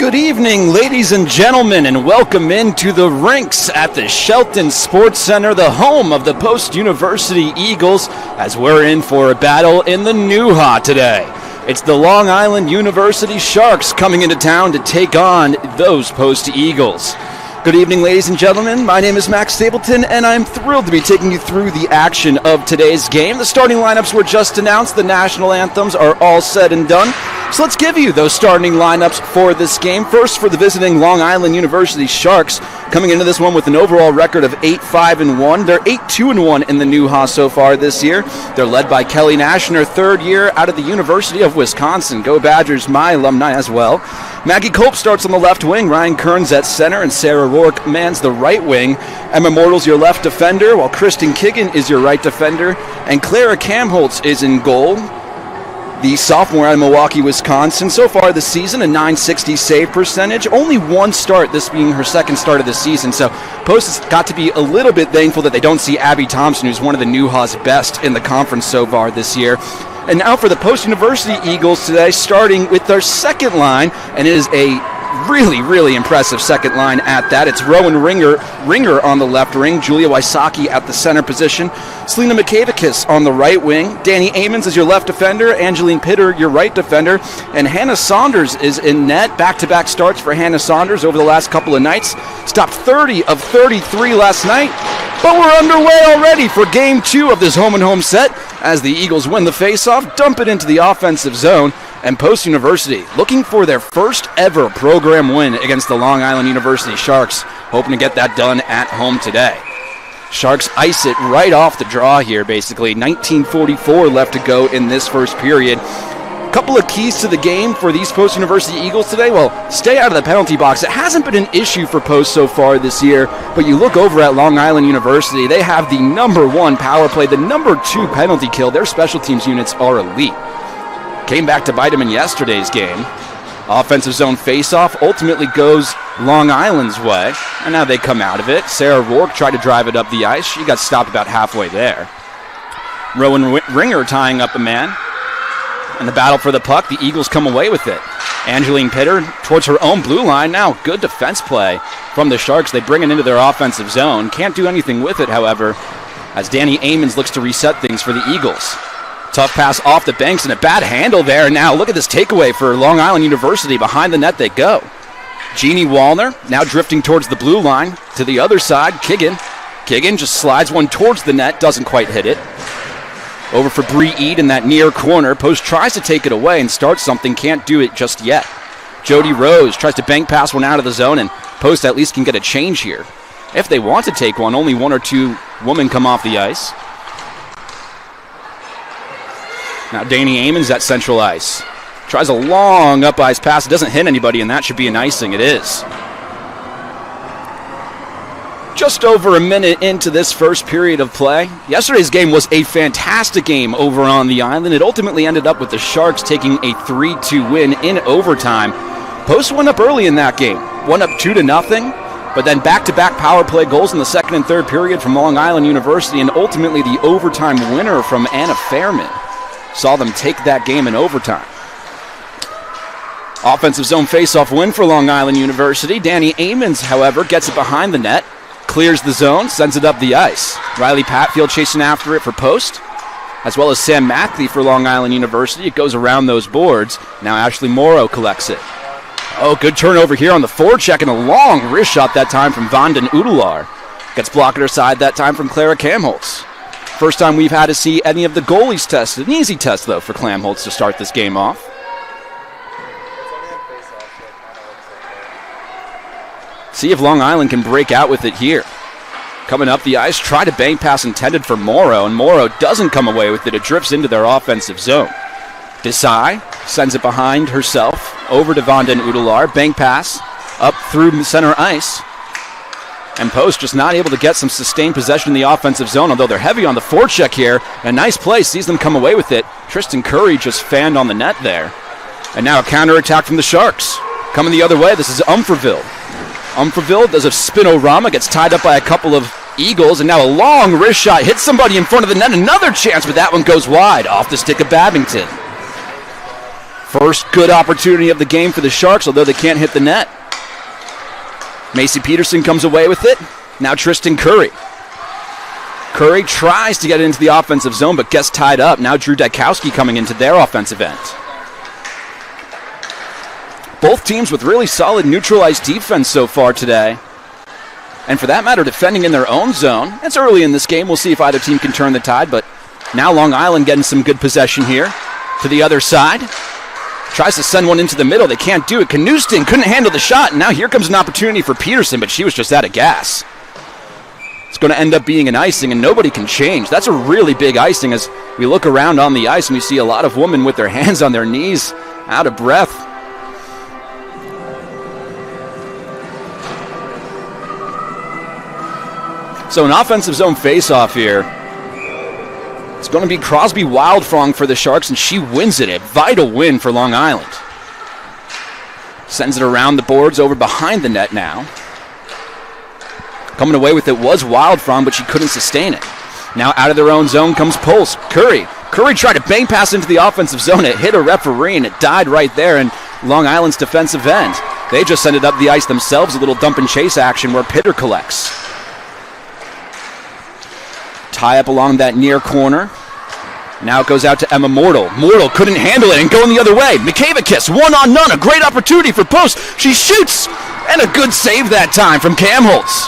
Good evening, ladies and gentlemen, and welcome into the rinks at the Shelton Sports Center, the home of the Post-University Eagles, as we're in for a battle in the Newha today. It's the Long Island University Sharks coming into town to take on those Post Eagles. Good evening, ladies and gentlemen. My name is Max Stapleton, and I'm thrilled to be taking you through the action of today's game. The starting lineups were just announced. The national anthems are all said and done. So let's give you those starting lineups for this game. First, for the visiting Long Island University Sharks, coming into this one with an overall record of 8-5-1. They're 8-2-1 in the Newha so far this year. They're led by Kelly Nashner, third year out of the University of Wisconsin. Go Badgers, my alumni as well. Maggie Culp starts on the left wing, Ryan Kearns at center, and Sarah Rourke mans the right wing. Emma Mortals your left defender, while Kristen Kiggin is your right defender, and Clara Kamholtz is in goal. The sophomore out of Milwaukee, Wisconsin. So far this season, a .960 save percentage. Only one start, this being her second start of the season. So Post has got to be a little bit thankful that they don't see Abby Thompson, who's one of the Newha's best in the conference so far this year. And now for the Post-University Eagles today, starting with their second line, and it is a really impressive second line at that. It's Rowan Ringer on the left wing, Julia Wysocki at the center position, Selena McCavicus on the right wing, Danny Amons is your left defender, Angeline Pitter your right defender, and Hannah Saunders is in net. Back-to-back starts for Hannah Saunders over the last couple of nights. Stopped 30 of 33 last night, but we're underway already for Game 2 of this home-and-home set as the Eagles win the face-off, dump it into the offensive zone, and Post-University looking for their first ever program win against the Long Island University Sharks, hoping to get that done at home today. Sharks ice it right off the draw here, basically. 19:44 left to go in this first period. Couple of keys to the game for these Post-University Eagles today. Well, stay out of the penalty box. It hasn't been an issue for Post so far this year, but you look over at Long Island University, they have the #1 power play, the #2 penalty kill. Their special teams units are elite. Came back to bite them in yesterday's game. Offensive zone faceoff ultimately goes Long Island's way, and now they come out of it. Sarah Rourke tried to drive it up the ice. She got stopped about halfway there. Rowan Ringer tying up a man. In the battle for the puck, the Eagles come away with it. Angeline Pitter towards her own blue line. Now, good defense play from the Sharks. They bring it into their offensive zone. Can't do anything with it, however, as Danny Amons looks to reset things for the Eagles. Tough pass off the banks and a bad handle there. Now look at this takeaway for Long Island University. Behind the net they go. Jeannie Wallner now drifting towards the blue line. To the other side, Kiggin. Kiggin just slides one towards the net, doesn't quite hit it. Over for Bree Eade in that near corner. Post tries to take it away and start something, can't do it just yet. Jody Rose tries to bank pass one out of the zone, and Post at least can get a change here. If they want to take one, only one or two women come off the ice. Now Danny Amons at central ice. Tries a long up ice pass. It doesn't hit anybody, and that should be an icing. It is. Just over a minute into this first period of play. Yesterday's game was a fantastic game over on the island. It ultimately ended up with the Sharks taking a 3-2 win in overtime. Post went up early in that game. Went up 2-0. But then back-to-back power play goals in the second and third period from Long Island University, and ultimately the overtime winner from Anna Fairman saw them take that game in overtime. Offensive zone faceoff win for Long Island University. Danny Amons, however, gets it behind the net, clears the zone, sends it up the ice. Riley Patfield chasing after it for Post, as well as Sam Mackley for Long Island University. It goes around those boards. Now Ashley Morrow collects it. Oh, good turnover here on the forecheck, and a long wrist shot that time from Vanden Udelar. Gets blocked at her side that time from Clara Kamholtz. First time we've had to see any of the goalies tested. An easy test, though, for Kamholtz to start this game off. See if Long Island can break out with it here. Coming up the ice, try to bank pass intended for Morrow, and Morrow doesn't come away with it. It drifts into their offensive zone. Desai sends it behind herself, over to Vanden Udelar. Bank pass up through center ice. And Post just not able to get some sustained possession in the offensive zone, although they're heavy on the forecheck here. A nice play, sees them come away with it. Tristan Curry just fanned on the net there. And now a counterattack from the Sharks. Coming the other way, this is Umfreville. Umfreville does a spinorama, gets tied up by a couple of Eagles, and now a long wrist shot hits somebody in front of the net. Another chance, but that one goes wide off the stick of Babington. First good opportunity of the game for the Sharks, although they can't hit the net. Macy Peterson comes away with it. Now Tristan Curry. Curry tries to get into the offensive zone, but gets tied up. Now Drew Dykowski coming into their offensive end. Both teams with really solid neutralized defense so far today. And for that matter, defending in their own zone. It's early in this game. We'll see if either team can turn the tide, but now Long Island getting some good possession here. To the other side. Tries to send one into the middle. They can't do it. Knuston couldn't handle the shot, and now here comes an opportunity for Peterson, but she was just out of gas. It's going to end up being an icing, and nobody can change. That's a really big icing as we look around on the ice, and we see a lot of women with their hands on their knees, out of breath. So an offensive zone face-off here. It's going to be Crosby Wildfrong for the Sharks, and she wins it. A vital win for Long Island. Sends it around the boards over behind the net now. Coming away with it was Wildfrong, but she couldn't sustain it. Now out of their own zone comes Pulse. Curry tried to bang pass into the offensive zone. It hit a referee, and it died right there in Long Island's defensive end. They just sent it up the ice themselves, a little dump and chase action where Pitter collects. Tie up along that near corner. Now it goes out to Emma Mortal. Mortal couldn't handle it and going the other way. McCavicus, one-on-none, a great opportunity for Post. She shoots, and a good save that time from Cam Holtz.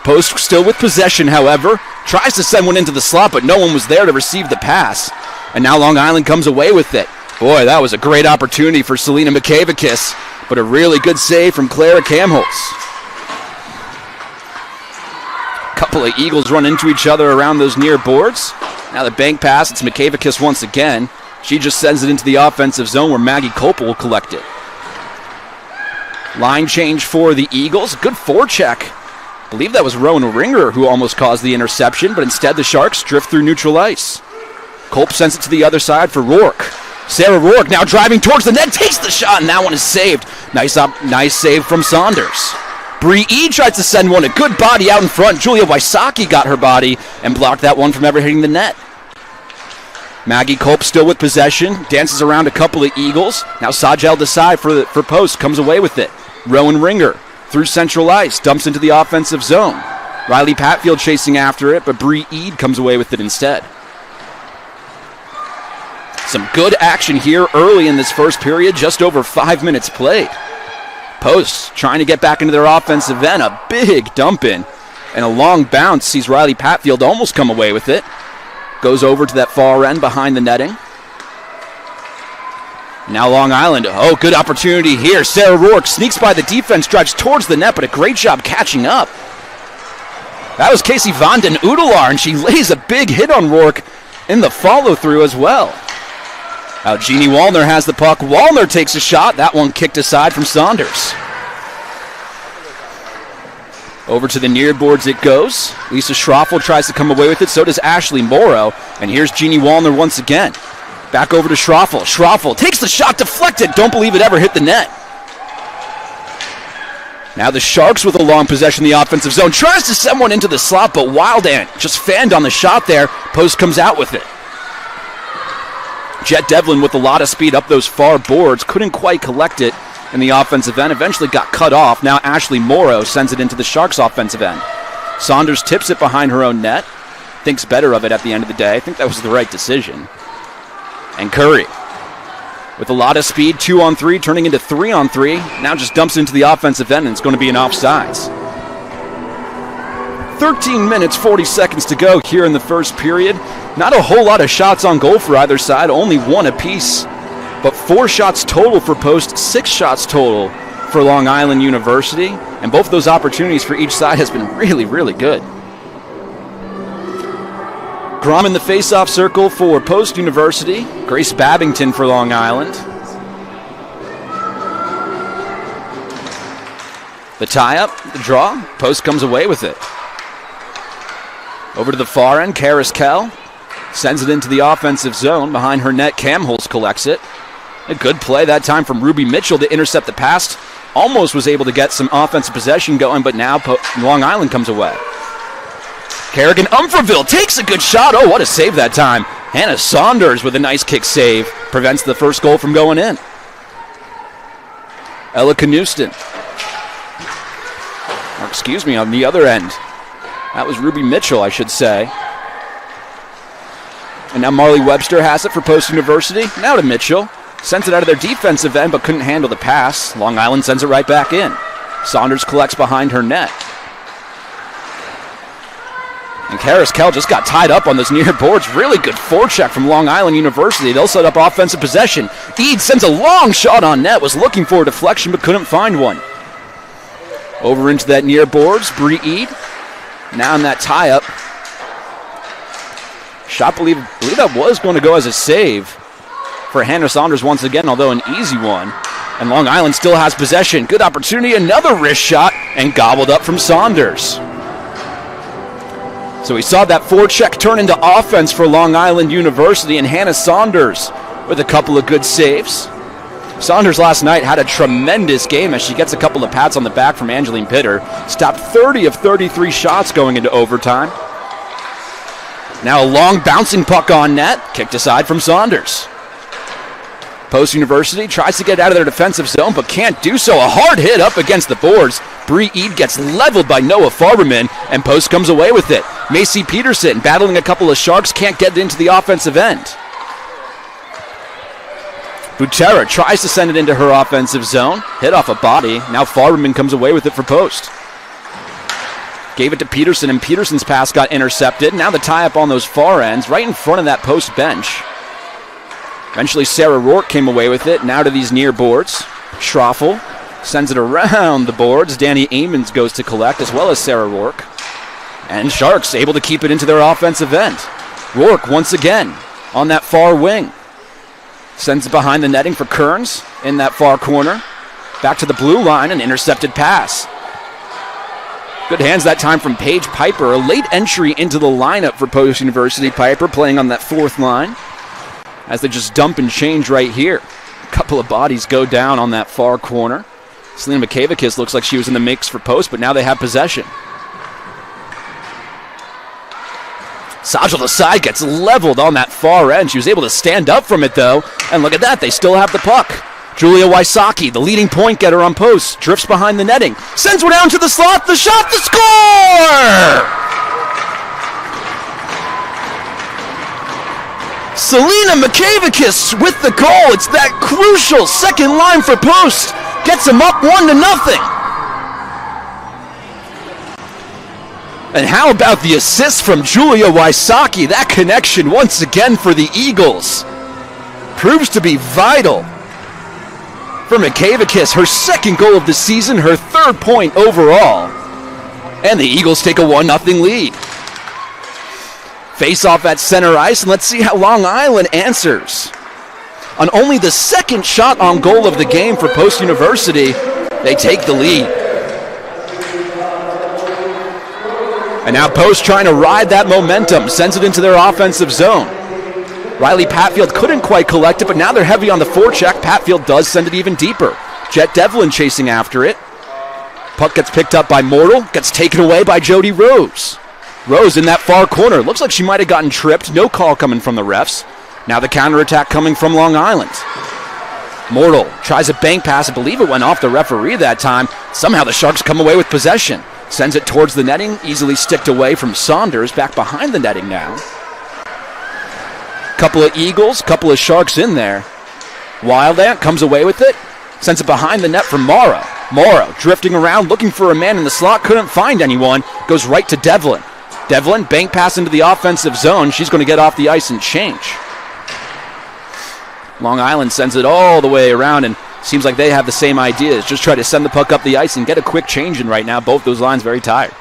Post still with possession, however. Tries to send one into the slot, but no one was there to receive the pass. And now Long Island comes away with it. Boy, that was a great opportunity for Selena McCavicus, but a really good save from Clara Kamholtz. Couple of Eagles run into each other around those near boards. Now the bank pass, it's McCavicus once again. She just sends it into the offensive zone where Maggie Copel will collect it. Line change for the Eagles. Good forecheck. I believe that was Rowan Ringer who almost caused the interception, but instead the Sharks drift through neutral ice. Culp sends it to the other side for Rourke. Sarah Rourke now driving towards the net, takes the shot, and that one is saved. Nice save from Saunders. Bree E tries to send one, a good body out in front. Julia Wysocki got her body and blocked that one from ever hitting the net. Maggie Culp still with possession, dances around a couple of Eagles. Now Sajel Desai for Post, comes away with it. Rowan Ringer through central ice, dumps into the offensive zone. Riley Patfield chasing after it, but Bree Eade comes away with it instead. Some good action here early in this first period, just over 5 minutes played. Post trying to get back into their offensive end. A big dump in and a long bounce sees Riley Patfield almost come away with it. Goes over to that far end behind the netting. Now Long Island. Oh, good opportunity here. Sarah Rourke sneaks by the defense, drives towards the net, but a great job catching up. That was Casey Van den Udelaar, and she lays a big hit on Rourke in the follow-through as well. Now Jeannie Wallner has the puck. Wallner takes a shot. That one kicked aside from Saunders. Over to the near boards it goes. Lisa Schroffel tries to come away with it. So does Ashley Morrow. And here's Jeannie Wallner once again. Back over to Schroffel. Schroffel takes the shot, deflected. Don't believe it ever hit the net. Now the Sharks with a long possession in the offensive zone. Tries to send one into the slot, but Wild Ant just fanned on the shot there. Post comes out with it. Jet Devlin with a lot of speed up those far boards. Couldn't quite collect it in the offensive end. Eventually got cut off. Now Ashley Morrow sends it into the Sharks' offensive end. Saunders tips it behind her own net. Thinks better of it at the end of the day. I think that was the right decision. And Curry with a lot of speed. 2-on-3 turning into 3-on-3. Now just dumps into the offensive end and it's going to be an offsides. 13 minutes, 40 seconds to go here in the first period. Not a whole lot of shots on goal for either side, only one apiece. But 4 shots total for Post, 6 shots total for Long Island University. And both those opportunities for each side has been really, really good. Grom in the face-off circle for Post University. Grace Babington for Long Island. The tie-up, the draw, Post comes away with it. Over to the far end, Karis Kell sends it into the offensive zone. Behind her net, Cam Holtz collects it. A good play that time from Ruby Mitchell to intercept the pass. Almost was able to get some offensive possession going, but now Long Island comes away. Kerrigan Umfreville takes a good shot. Oh, what a save that time Hannah Saunders with a nice kick save prevents the first goal from going in. Ella Knuston. Or excuse me, on the other end. That was Ruby Mitchell, I should say. And now Marley Webster has it for Post University. Now to Mitchell. Sends it out of their defensive end, but couldn't handle the pass. Long Island sends it right back in. Saunders collects behind her net. And Karis Kell just got tied up on those near boards. Really good forecheck from Long Island University. They'll set up offensive possession. Eade sends a long shot on net. Was looking for a deflection, but couldn't find one. Over into that near boards. Bree Eade. Now in that tie-up. Shot, believe that was going to go as a save for Hannah Saunders once again, although an easy one. And Long Island still has possession. Good opportunity. Another wrist shot and gobbled up from Saunders. So we saw that forecheck turn into offense for Long Island University, and Hannah Saunders with a couple of good saves. Saunders last night had a tremendous game as she gets a couple of pats on the back from Angeline Pitter. Stopped 30 of 33 shots going into overtime. Now a long bouncing puck on net, kicked aside from Saunders. Post University tries to get out of their defensive zone, but can't do so. A hard hit up against the boards. Bree Eade gets leveled by Noah Farberman, and Post comes away with it. Macy Peterson battling a couple of Sharks, can't get into the offensive end. Butera tries to send it into her offensive zone. Hit off a body. Now Farberman comes away with it for Post. Gave it to Peterson, and Peterson's pass got intercepted. Now the tie-up on those far ends, right in front of that Post bench. Eventually Sarah Rourke came away with it. Now to these near boards. Schroffel sends it around the boards. Danny Amons goes to collect, as well as Sarah Rourke. And Sharks able to keep it into their offensive end. Rourke once again on that far wing. Sends it behind the netting for Kearns in that far corner. Back to the blue line, an intercepted pass. Good hands that time from Paige Piper. A late entry into the lineup for Post University. Piper playing on that fourth line as they just dump and change right here. A couple of bodies go down on that far corner. Selena McKavakis looks like she was in the mix for Post, but now they have possession. Sajal Desai gets leveled on that far end. She was able to stand up from it, though. And look at that, they still have the puck. Julia Wysocki, the leading point getter on Post, drifts behind the netting. Sends one down to the slot, the shot, the score! Selena McKavakis with the goal. It's that crucial second line for Post. Gets them up 1-0. And how about the assist from Julia Wysocki? That connection once again for the Eagles proves to be vital for McKavakis. Her second goal of the season, her third point overall. And the Eagles take a 1-0 lead. Face off at center ice, and let's see how Long Island answers. On only the second shot on goal of the game for Post University, they take the lead. And now Post trying to ride that momentum, sends it into their offensive zone. Riley Patfield couldn't quite collect it, but now they're heavy on the forecheck. Patfield does send it even deeper. Jet Devlin chasing after it. Puck gets picked up by Mortal, gets taken away by Jody Rose. Rose in that far corner. Looks like she might have gotten tripped. No call coming from the refs. Now the counterattack coming from Long Island. Mortal tries a bank pass. I believe it went off the referee that time. Somehow the Sharks come away with possession. Sends it towards the netting. Easily sticked away from Saunders. Back behind the netting now. Couple of Eagles, couple of Sharks in there. Wildant comes away with it. Sends it behind the net for Morrow. Morrow drifting around looking for a man in the slot. Couldn't find anyone. Goes right to Devlin. Devlin, bank pass into the offensive zone. She's going to get off the ice and change. Long Island sends it all the way around, and seems like they have the same ideas. Just try to send the puck up the ice and get a quick change in right now. Both those lines very tired.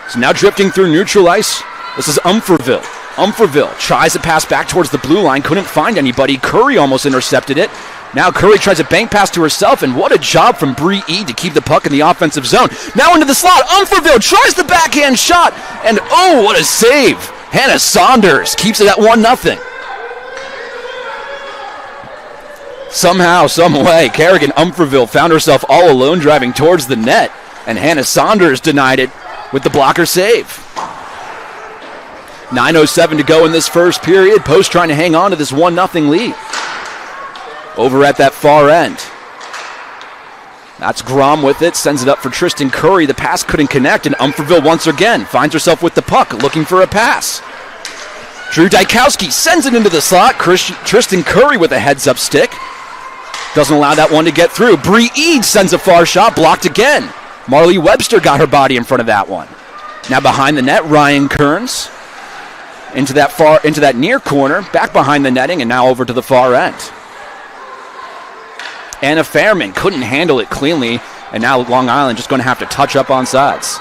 So now drifting through neutral ice. This is Umferville. Umferville tries to pass back towards the blue line. Couldn't find anybody. Curry almost intercepted it. Now Curry tries a bank pass to herself, and what a job from Bree Eade to keep the puck in the offensive zone. Now into the slot. Umferville tries the backhand shot, and oh, what a save. Hannah Saunders keeps it at 1-0. Somehow, some way, Kerrigan Umferville found herself all alone driving towards the net, and Hannah Saunders denied it with the blocker save. 9:07 to go in this first period. Post trying to hang on to this 1-0 lead. Over at that far end. That's Grom with it, sends it up for Tristan Curry. The pass couldn't connect, and Umferville once again finds herself with the puck, looking for a pass. Drew Dykowski sends it into the slot. Tristan Curry with a heads-up stick. Doesn't allow that one to get through. Bree Eads sends a far shot, blocked again. Marley Webster got her body in front of that one. Now behind the net, Ryan Kearns into that near corner, back behind the netting, and now over to the far end. Anna Fairman couldn't handle it cleanly, and now Long Island just going to have to touch up on sides.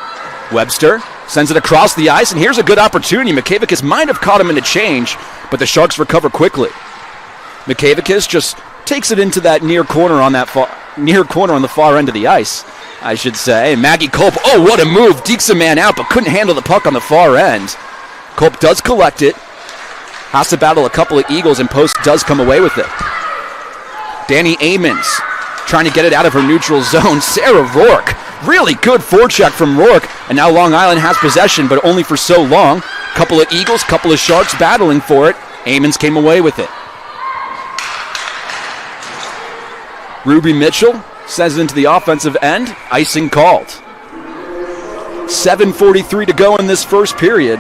Webster sends it across the ice, and here's a good opportunity. Mikavicus might have caught him in a change, but the Sharks recover quickly. Mikavicus just takes it into that near corner on the far end of the ice, I should say. And Maggie Culp, oh, what a move. Dekes a man out, but couldn't handle the puck on the far end. Culp does collect it. Has to battle a couple of Eagles, and Post does come away with it. Danny Amons trying to get it out of her neutral zone. Sarah Rourke, really good forecheck from Rourke, and now Long Island has possession, but only for so long. Couple of Eagles, couple of Sharks battling for it. Amons came away with it. Ruby Mitchell sends it into the offensive end. Icing called. 7:43 to go in this first period.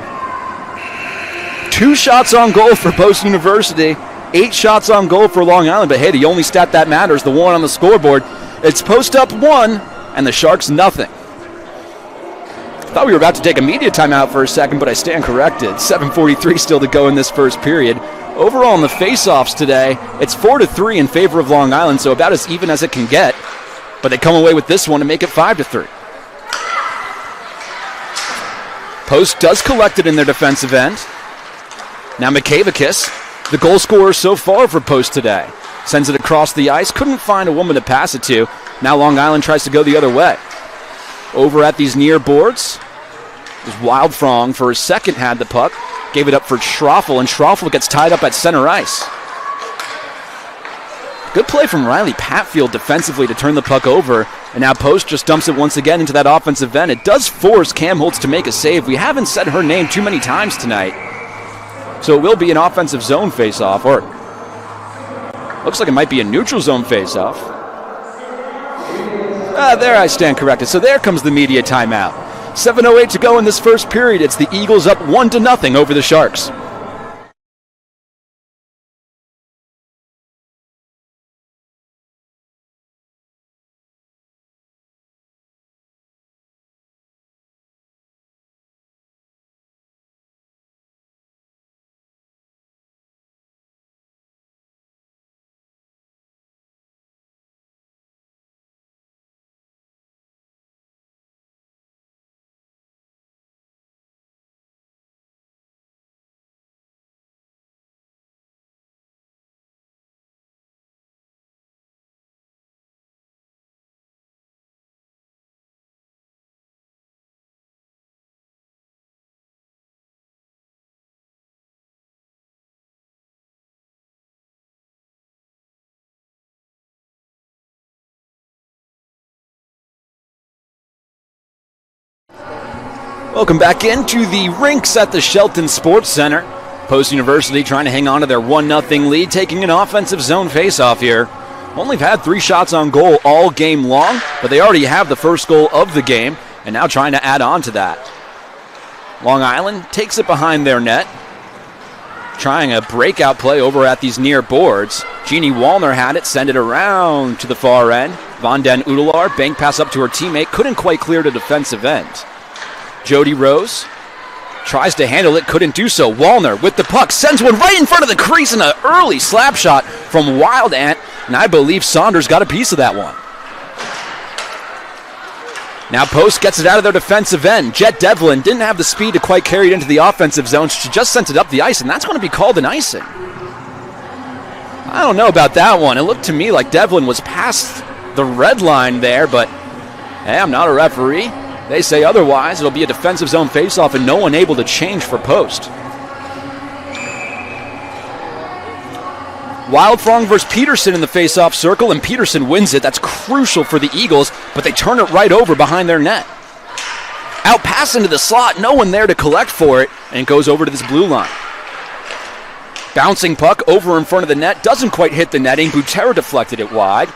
2 shots on goal for Post University. 8 shots on goal for Long Island, but hey, the only stat that matters, the one on the scoreboard. It's Post up 1, and the Sharks nothing. Thought we were about to take a media timeout for a second, but I stand corrected. 7:43 still to go in this first period. Overall in the face-offs today, it's 4-3 in favor of Long Island, so about as even as it can get. But they come away with this one to make it 5-3. Post does collect it in their defensive end. Now Mikavicus, the goal scorer so far for Post today, sends it across the ice. Couldn't find a woman to pass it to. Now Long Island tries to go the other way. Over at these near boards, it was Wildfrong for a second had the puck. Gave it up for Schroffel, and Schroffel gets tied up at center ice. Good play from Riley Patfield defensively to turn the puck over, and now Post just dumps it once again into that offensive end. It does force Cam Holtz to make a save. We haven't said her name too many times tonight, so it will be an offensive zone face-off, or looks like it might be a neutral zone face-off. There I stand corrected. So there comes the media timeout. 7:08 to go in this first period. It's the Eagles up 1-0 over the Sharks. Welcome back into the rinks at the Shelton Sports Center. Post University trying to hang on to their 1-0 lead, taking an offensive zone faceoff here. Only have had 3 shots on goal all game long, but they already have the first goal of the game, and now trying to add on to that. Long Island takes it behind their net, trying a breakout play over at these near boards. Jeannie Wallner had it, send it around to the far end. Von den Udelaar, bank pass up to her teammate, couldn't quite clear the defensive end. Jody Rose tries to handle it, couldn't do so. Wallner with the puck, sends one right in front of the crease, and an early slap shot from Wild Ant, and I believe Saunders got a piece of that one. Now Post gets it out of their defensive end. Jet Devlin didn't have the speed to quite carry it into the offensive zone. She just sent it up the ice, and that's going to be called an icing. I don't know about that one. It looked to me like Devlin was past the red line there, but hey, I'm not a referee. They say otherwise. It'll be a defensive zone faceoff and no one able to change for Post. Wildfrong versus Peterson in the faceoff circle, and Peterson wins it. That's crucial for the Eagles, but they turn it right over behind their net. Out pass into the slot, no one there to collect for it, and it goes over to this blue line. Bouncing puck over in front of the net, doesn't quite hit the netting. Butera deflected it wide.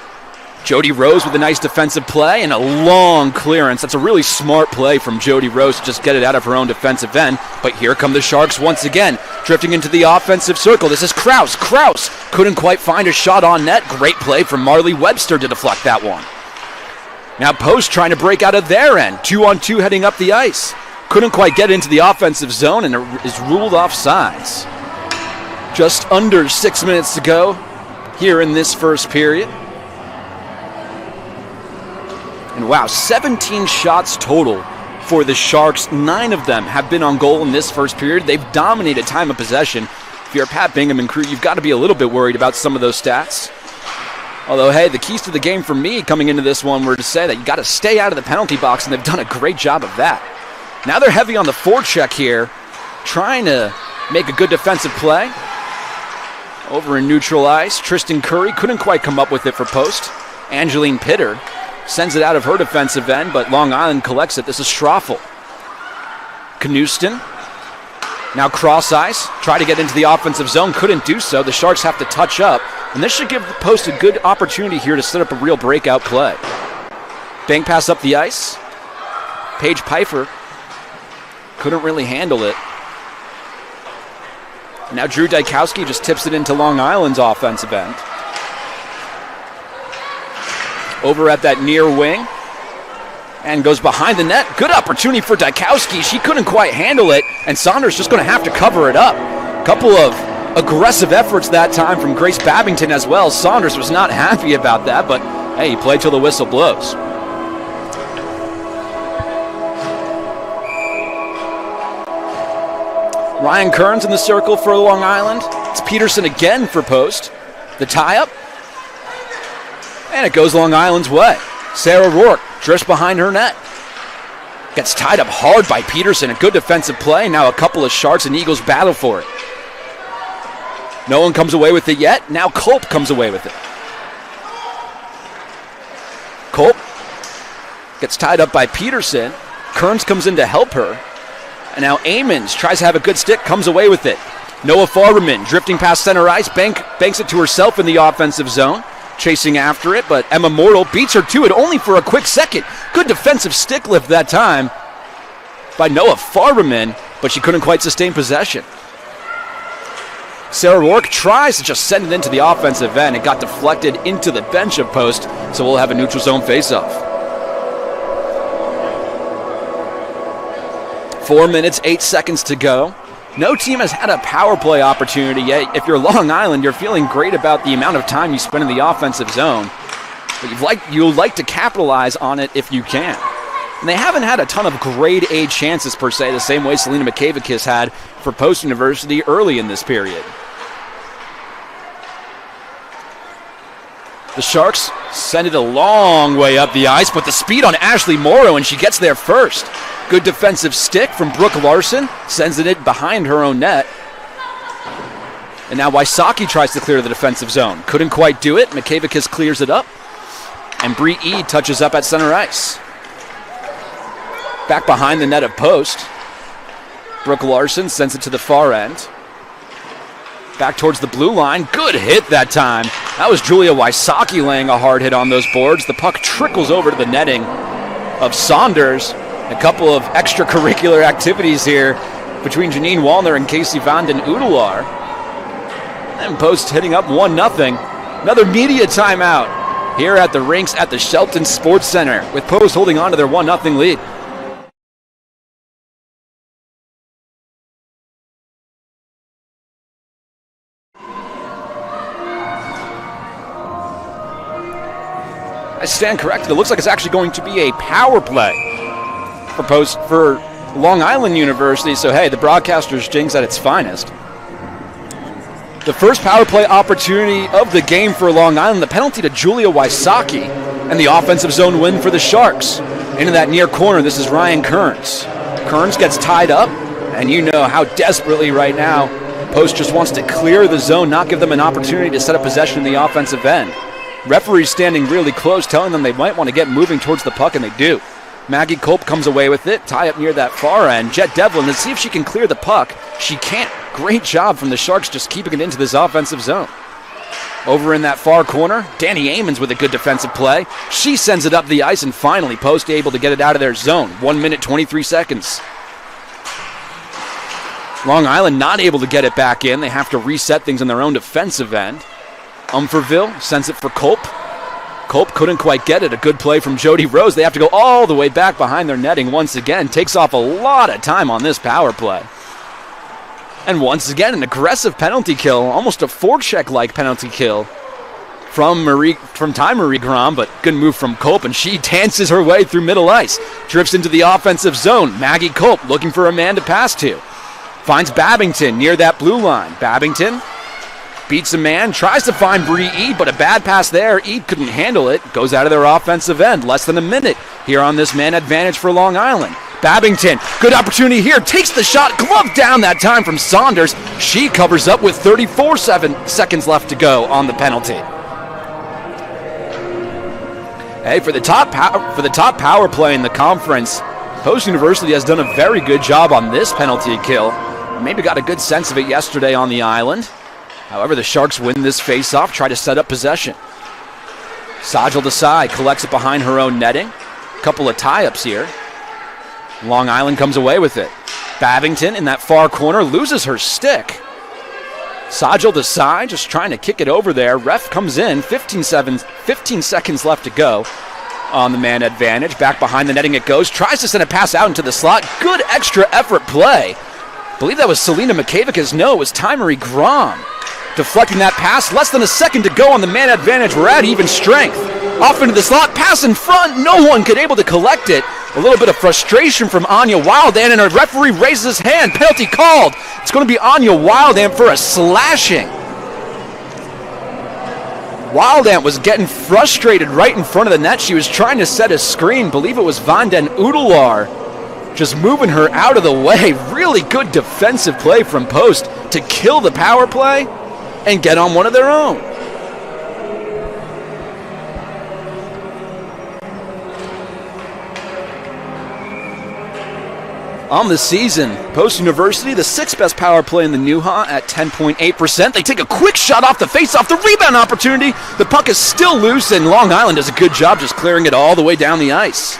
Jody Rose with a nice defensive play and a long clearance. That's a really smart play from Jody Rose to just get it out of her own defensive end. But here come the Sharks once again, drifting into the offensive circle. This is Kraus. Kraus couldn't quite find a shot on net. Great play from Marley Webster to deflect that one. Now Post trying to break out of their end. 2-on-2 heading up the ice. Couldn't quite get into the offensive zone and is ruled off sides. Just under 6 minutes to go here in this first period. And wow, 17 shots total for the Sharks. 9 of them have been on goal in this first period. They've dominated time of possession. If you're a Pat Bingham and crew, you've got to be a little bit worried about some of those stats. Although, hey, the keys to the game for me coming into this one were to say that you got to stay out of the penalty box, and they've done a great job of that. Now they're heavy on the forecheck here, trying to make a good defensive play. Over in neutral ice, Tristan Curry couldn't quite come up with it for Post. Angeline Pitter sends it out of her defensive end, but Long Island collects it. This is Schraffel. Knuston. Now cross ice. Try to get into the offensive zone. Couldn't do so. The Sharks have to touch up. And this should give the Post a good opportunity here to set up a real breakout play. Bank pass up the ice. Paige Pfeiffer couldn't really handle it. And now Drew Dykowski just tips it into Long Island's offensive end. Over at that near wing. And goes behind the net. Good opportunity for Dykowski. She couldn't quite handle it. And Saunders just going to have to cover it up. Couple of aggressive efforts that time from Grace Babington as well. Saunders was not happy about that, but hey, he played till the whistle blows. Ryan Kearns in the circle for Long Island. It's Peterson again for Post. The tie-up. And it goes Long Island's way. Sarah Rourke drifts behind her net. Gets tied up hard by Peterson. A good defensive play. Now a couple of Sharks and Eagles battle for it. No one comes away with it yet. Now Culp comes away with it. Culp gets tied up by Peterson. Kearns comes in to help her. And now Amons tries to have a good stick, comes away with it. Noah Farberman drifting past center ice, banks it to herself in the offensive zone. Chasing after it, but Emma Mortal beats her to it only for a quick second. Good defensive stick lift that time by Noah Farberman, but she couldn't quite sustain possession. Sarah Rourke tries to just send it into the offensive end. It got deflected into the bench of Post, so we'll have a neutral zone faceoff. 4 minutes, 8 seconds to go. No team has had a power play opportunity yet. If you're Long Island, you're feeling great about the amount of time you spend in the offensive zone. But you'll like to capitalize on it if you can. And they haven't had a ton of grade A chances per se, the same way Selena McKavicus had for Post University early in this period. The Sharks send it a long way up the ice, but the speed on Ashley Morrow, and she gets there first. Good defensive stick from Brooke Larson, sends it in behind her own net. And now Wysocki tries to clear the defensive zone. Couldn't quite do it. McKavicus clears it up. And Bree Ede touches up at center ice. Back behind the net of Post. Brooke Larson sends it to the far end. Back towards the blue line. Good hit that time. That was Julia Wysocki laying a hard hit on those boards. The puck trickles over to the netting of Saunders. A couple of extracurricular activities here between Janine Wallner and Casey van den Oudelaar. And Post hitting up 1-0. Another media timeout here at the rinks at the Shelton Sports Center, with Post holding on to their 1-0 lead. I stand corrected. It looks like it's actually going to be a power play for Long Island University. So, hey, the broadcaster's jinx at its finest. The first power play opportunity of the game for Long Island. The penalty to Julia Wysocki, and the offensive zone win for the Sharks. Into that near corner, this is Ryan Kearns. Kearns gets tied up, and you know how desperately right now Post just wants to clear the zone, not give them an opportunity to set up possession in the offensive end. Referees standing really close, telling them they might want to get moving towards the puck, and they do. Maggie Culp comes away with it. Tie up near that far end. Jet Devlin, let's see if she can clear the puck. She can't. Great job from the Sharks just keeping it into this offensive zone. Over in that far corner, Danny Amons with a good defensive play. She sends it up the ice, and finally Post able to get it out of their zone. 1 minute, 23 seconds. Long Island not able to get it back in. They have to reset things on their own defensive end. Umferville sends it for Culp. Culp couldn't quite get it. A good play from Jody Rose. They have to go all the way back behind their netting once again. Takes off a lot of time on this power play. And once again, an aggressive penalty kill, almost a forecheck-like penalty kill from Ty Marie Grom, but good move from Culp, and she dances her way through middle ice. Drifts into the offensive zone. Maggie Culp looking for a man to pass to. Finds Babington near that blue line. Babington beats a man, tries to find Bree Eade, but a bad pass there. Eade couldn't handle it. Goes out of their offensive end. Less than a minute here on this man advantage for Long Island. Babington, good opportunity here, takes the shot, glove down that time from Saunders. She covers up with 34 seconds left to go on the penalty. Hey, for the top power play in the conference, Post University has done a very good job on this penalty kill. Maybe got a good sense of it yesterday on the island. However, the Sharks win this face-off, try to set up possession. Sajal Desai collects it behind her own netting. Couple of tie-ups here. Long Island comes away with it. Babington in that far corner loses her stick. Sajal Desai just trying to kick it over there. Ref comes in, 15 seconds left to go on the man advantage. Back behind the netting it goes. Tries to send a pass out into the slot. Good extra effort play. I believe that was Selena Makavica's. No, it was Ty Marie Grom. Deflecting that pass. Less than a second to go on the man advantage. We're at even strength. Off into the slot. Pass in front. No one could able to collect it. A little bit of frustration from Anya Wildan, and a referee raises his hand. Penalty called. It's going to be Anya Wildan for a slashing. Wildan was getting frustrated right in front of the net. She was trying to set a screen. Believe it was Van den Udelar just moving her out of the way. Really good defensive play from Post to kill the power play and get on one of their own. On the season, Post University, the sixth best power play in the Nuha at 10.8%. They take a quick shot off the face-off, the rebound opportunity. The puck is still loose, and Long Island does a good job just clearing it all the way down the ice.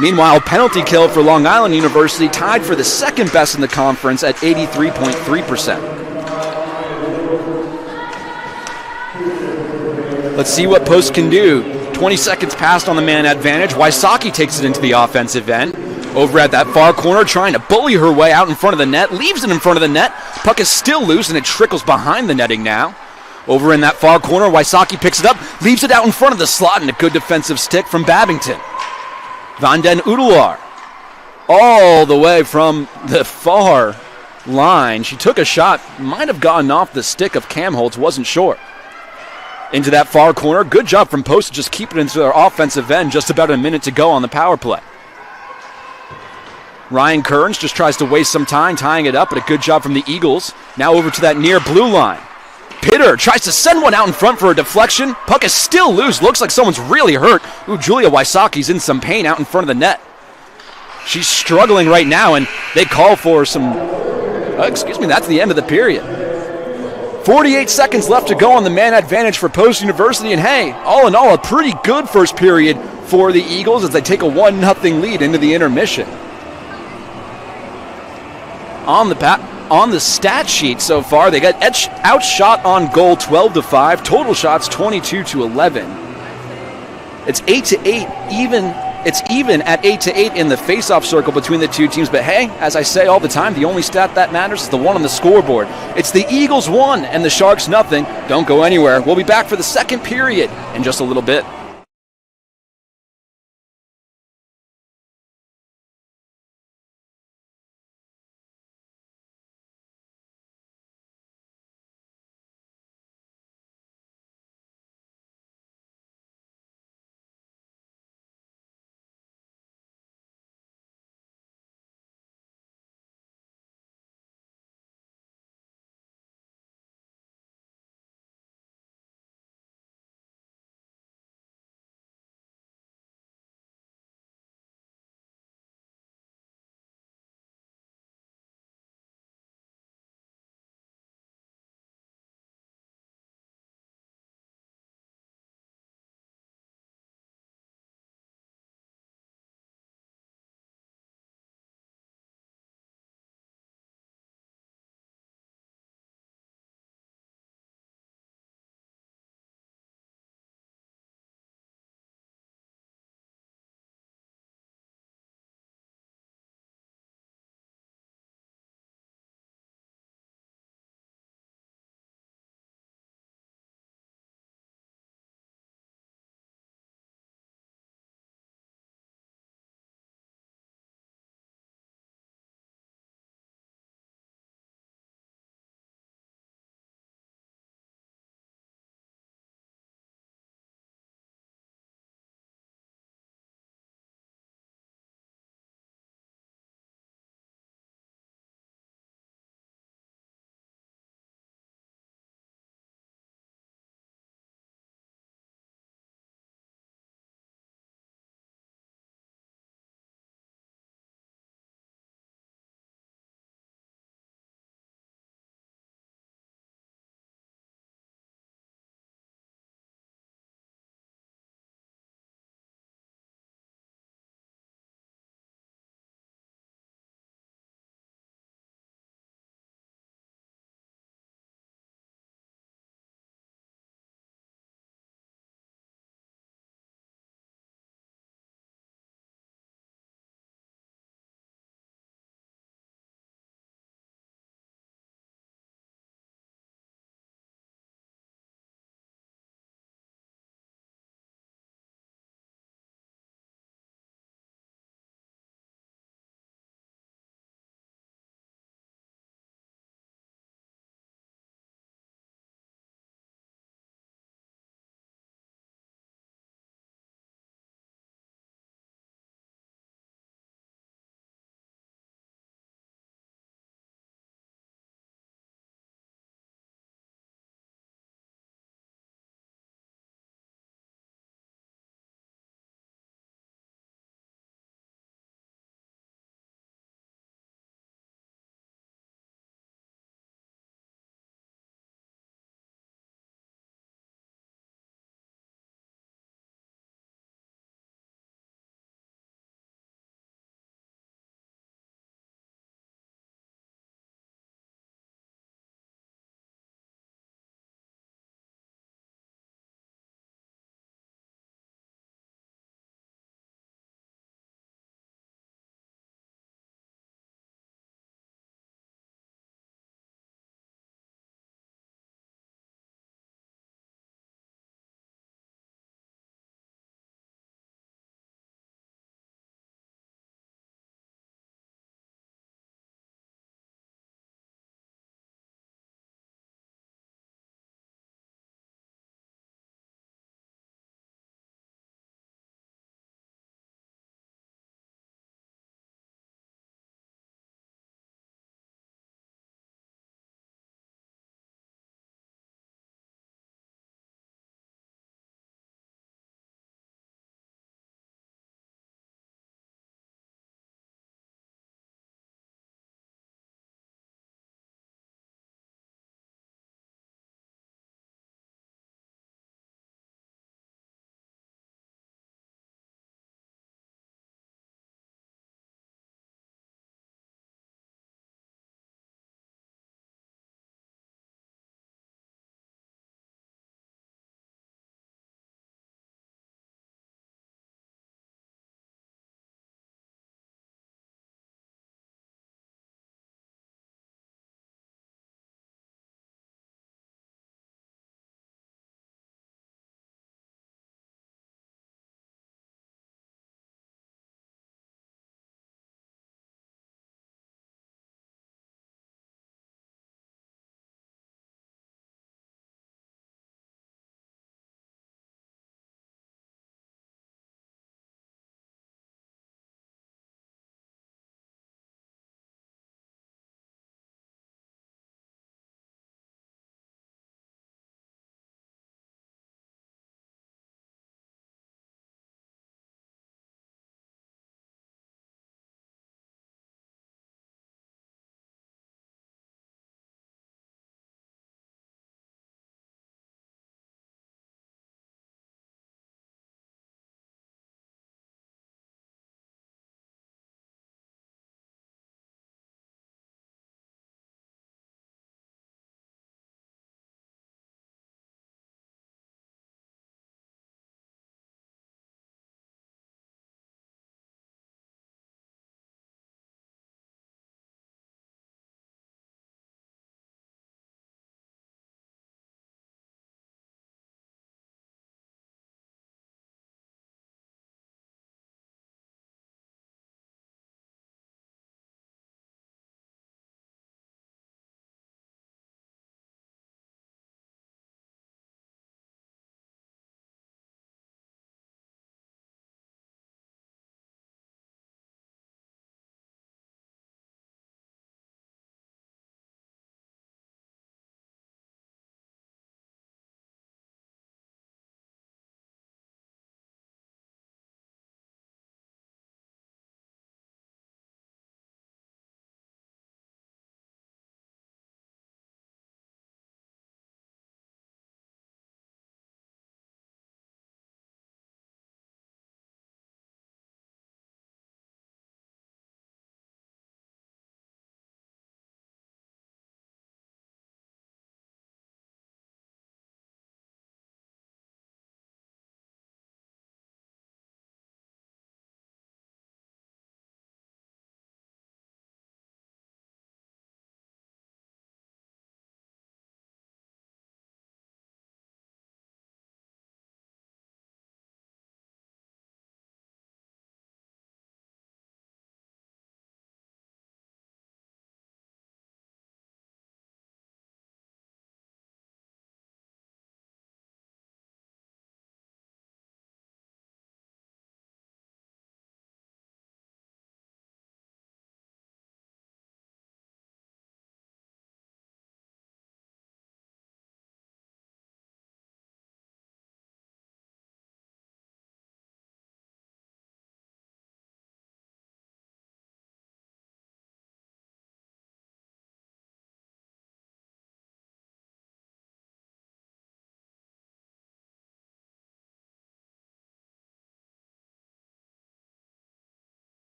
Meanwhile, penalty kill for Long Island University, tied for the second best in the conference at 83.3%. Let's see what Post can do. 20 seconds passed on the man advantage. Wysocki takes it into the offensive end. Over at that far corner, trying to bully her way out in front of the net. Leaves it in front of the net. Puck is still loose, and it trickles behind the netting now. Over in that far corner, Wysocki picks it up. Leaves it out in front of the slot, and a good defensive stick from Babington. Van den Udelar. All the way from the far line. She took a shot. Might have gotten off the stick of Cam Holtz. Wasn't sure. Into that far corner. Good job from Post to just keep it into their offensive end. Just about a minute to go on the power play. Ryan Kearns just tries to waste some time tying it up, but a good job from the Eagles. Now over to that near blue line. Pitter tries to send one out in front for a deflection. Puck is still loose. Looks like someone's really hurt. Ooh, Julia Wysocki's in some pain out in front of the net. She's struggling right now, and they call for some... that's the end of the period. 48 seconds left to go on the man advantage for Post University, and hey, all in all, a pretty good first period for the Eagles as they take a 1-0 lead into the intermission. On the stat sheet so far, they got outshot on goal 12-5, total shots 22-11. It's 8-8 even. It's even at 8-8 in the face-off circle between the two teams. But hey, as I say all the time, the only stat that matters is the one on the scoreboard. It's the Eagles 1 and the Sharks nothing. Don't go anywhere. We'll be back for the second period in just a little bit.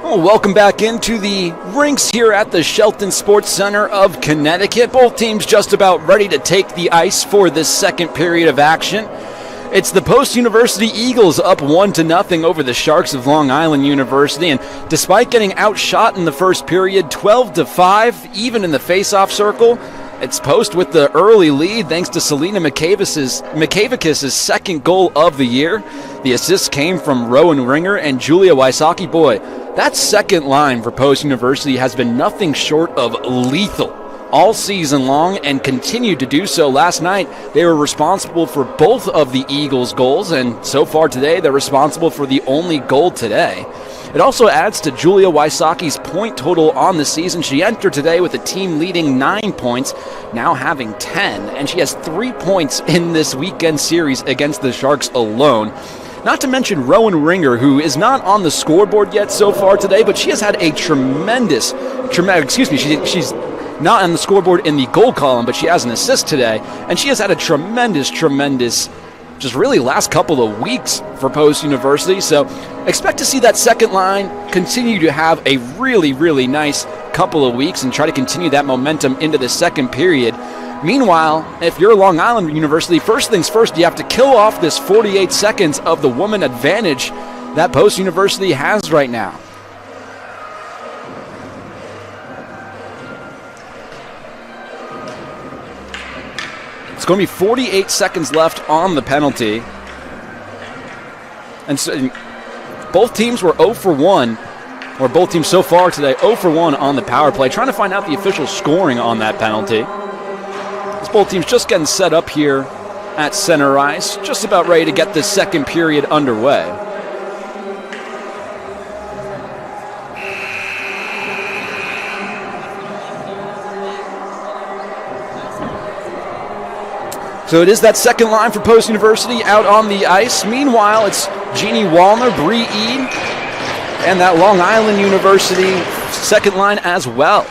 Well, welcome back into the rinks here at the Shelton Sports Center of Connecticut. Both teams just about ready to take the ice for this second period of action. It's the Post University Eagles up 1-0 over the Sharks of Long Island University, and despite getting outshot in the first period 12-5, even in the face-off circle, it's Post with the early lead thanks to Selena Mikavicus' second goal of the year. The assists came from Rowan Ringer and Julia Wysocki. Boy, that second line for Post University has been nothing short of lethal all season long and continued to do so. Last night, they were responsible for both of the Eagles' goals, and so far today, they're responsible for the only goal today. It also adds to Julia Wysocki's point total on the season. She entered today with a team leading 9 points, now having 10, and she has 3 points in this weekend series against the Sharks alone. Not to mention Rowan Ringer, who is not on the scoreboard yet so far today, but she has had a she's not on the scoreboard in the goal column, but she has an assist today, and she has had a tremendous, just really last couple of weeks for Post University. So expect to see that second line continue to have a really, really nice couple of weeks and try to continue that momentum into the second period. Meanwhile, if you're Long Island University, first things first, you have to kill off this 48 seconds of the woman advantage that Post University has right now. It's going to be 48 seconds left on the penalty. And so both teams were 0 for 1, or both teams so far today 0 for 1 on the power play. Trying to find out the official scoring on that penalty. Both teams just getting set up here at center ice, just about ready to get this second period underway. So it is that second line for Post University out on the ice. Meanwhile, it's Jeannie Wallner, Bree Ead, and that Long Island University second line as well.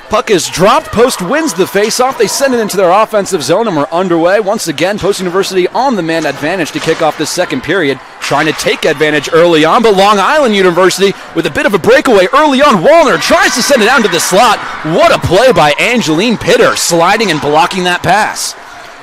Puck is dropped. Post wins the faceoff. They send it into their offensive zone, and we're underway. Once again, Post University on the man advantage to kick off this second period, trying to take advantage early on, but Long Island University with a bit of a breakaway early on. Wallner tries to send it down to the slot. What a play by Angeline Pitter, sliding and blocking that pass.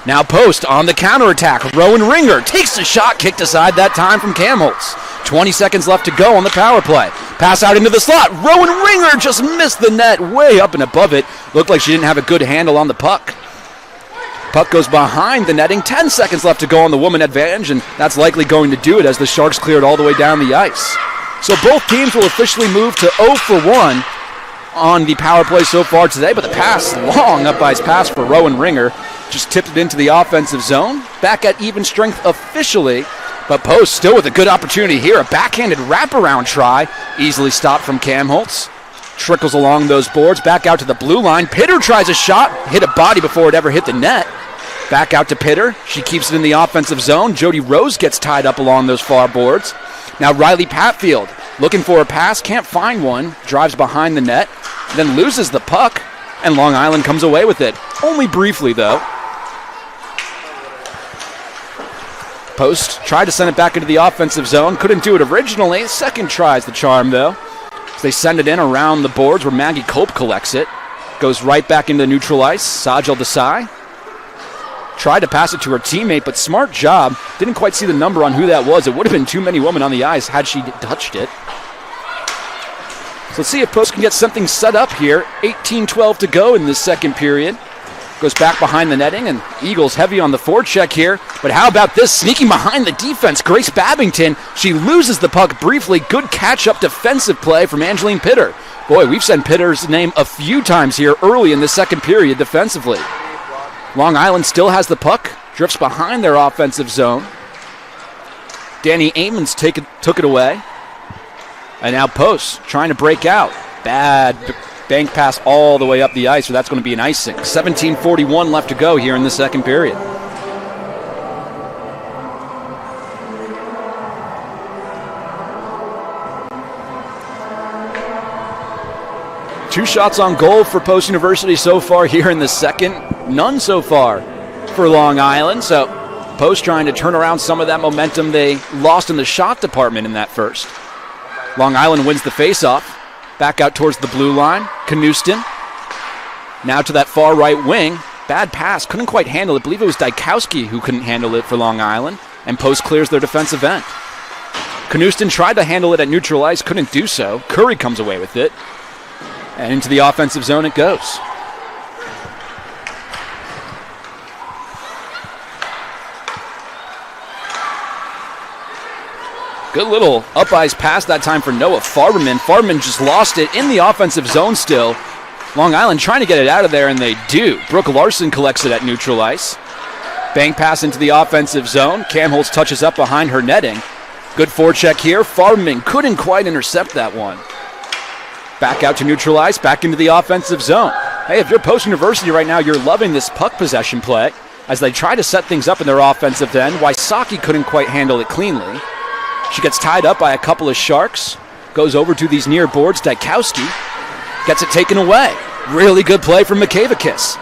Now Post on the counterattack. Rowan Ringer takes the shot, kicked aside that time from Cam Holtz. 20 seconds left to go on the power play. Pass out into the slot. Rowan Ringer just missed the net way up and above it. Looked like she didn't have a good handle on the puck. Puck goes behind the netting. 10 seconds left to go on the woman advantage, and that's likely going to do it as the Sharks clear it all the way down the ice. So both teams will officially move to 0 for 1 on the power play so far today, but the pass, long up ice pass for Rowan Ringer, just tipped it into the offensive zone. Back at even strength officially, but Post still with a good opportunity here. A backhanded wraparound try, easily stopped from Cam Holtz. Trickles along those boards, back out to the blue line. Pitter tries a shot, hit a body before it ever hit the net. Back out to Pitter. She keeps it in the offensive zone. Jody Rose gets tied up along those far boards. Now Riley Patfield looking for a pass, can't find one. Drives behind the net, then loses the puck, and Long Island comes away with it. Only briefly, though. Post tried to send it back into the offensive zone. Couldn't do it originally. Second tries the charm, though. So they send it in around the boards where Maggie Cope collects it. Goes right back into neutral ice. Sajal Desai tried to pass it to her teammate, but smart job. Didn't quite see the number on who that was. It would have been too many women on the ice had she touched it. So let's see if Post can get something set up here. 18-12 to go in this second period. Goes back behind the netting, and Eagles heavy on the forecheck here. But how about this? Sneaking behind the defense, Grace Babington. She loses the puck briefly. Good catch-up defensive play from Angeline Pitter. Boy, we've sent Pitter's name a few times here early in the second period defensively. Long Island still has the puck. Drifts behind their offensive zone. Danny Amons took it away. And now Post trying to break out. Bad bank pass all the way up the ice, so that's going to be an icing. 17:41 left to go here in the second period. Two shots on goal for Post University so far here in the second. None so far for Long Island. So Post trying to turn around some of that momentum they lost in the shot department in that first. Long Island wins the faceoff. Back out towards the blue line. Knuston. Now to that far right wing. Bad pass. Couldn't quite handle it. I believe it was Dykowski who couldn't handle it for Long Island. And Post clears their defensive end. Knuston tried to handle it at neutral ice. Couldn't do so. Curry comes away with it. And into the offensive zone it goes. Good little up-ice pass that time for Noah Farberman. Farberman just lost it in the offensive zone still. Long Island trying to get it out of there, and they do. Brooke Larson collects it at neutral ice. Bank pass into the offensive zone. Kamholtz touches up behind her netting. Good forecheck here. Farberman couldn't quite intercept that one. Back out to neutral ice, back into the offensive zone. Hey, if you're Post University right now, you're loving this puck possession play as they try to set things up in their offensive end. Wysocki couldn't quite handle it cleanly. She gets tied up by a couple of Sharks. Goes over to these near boards. Dykowski gets it taken away. Really good play from Makavakis.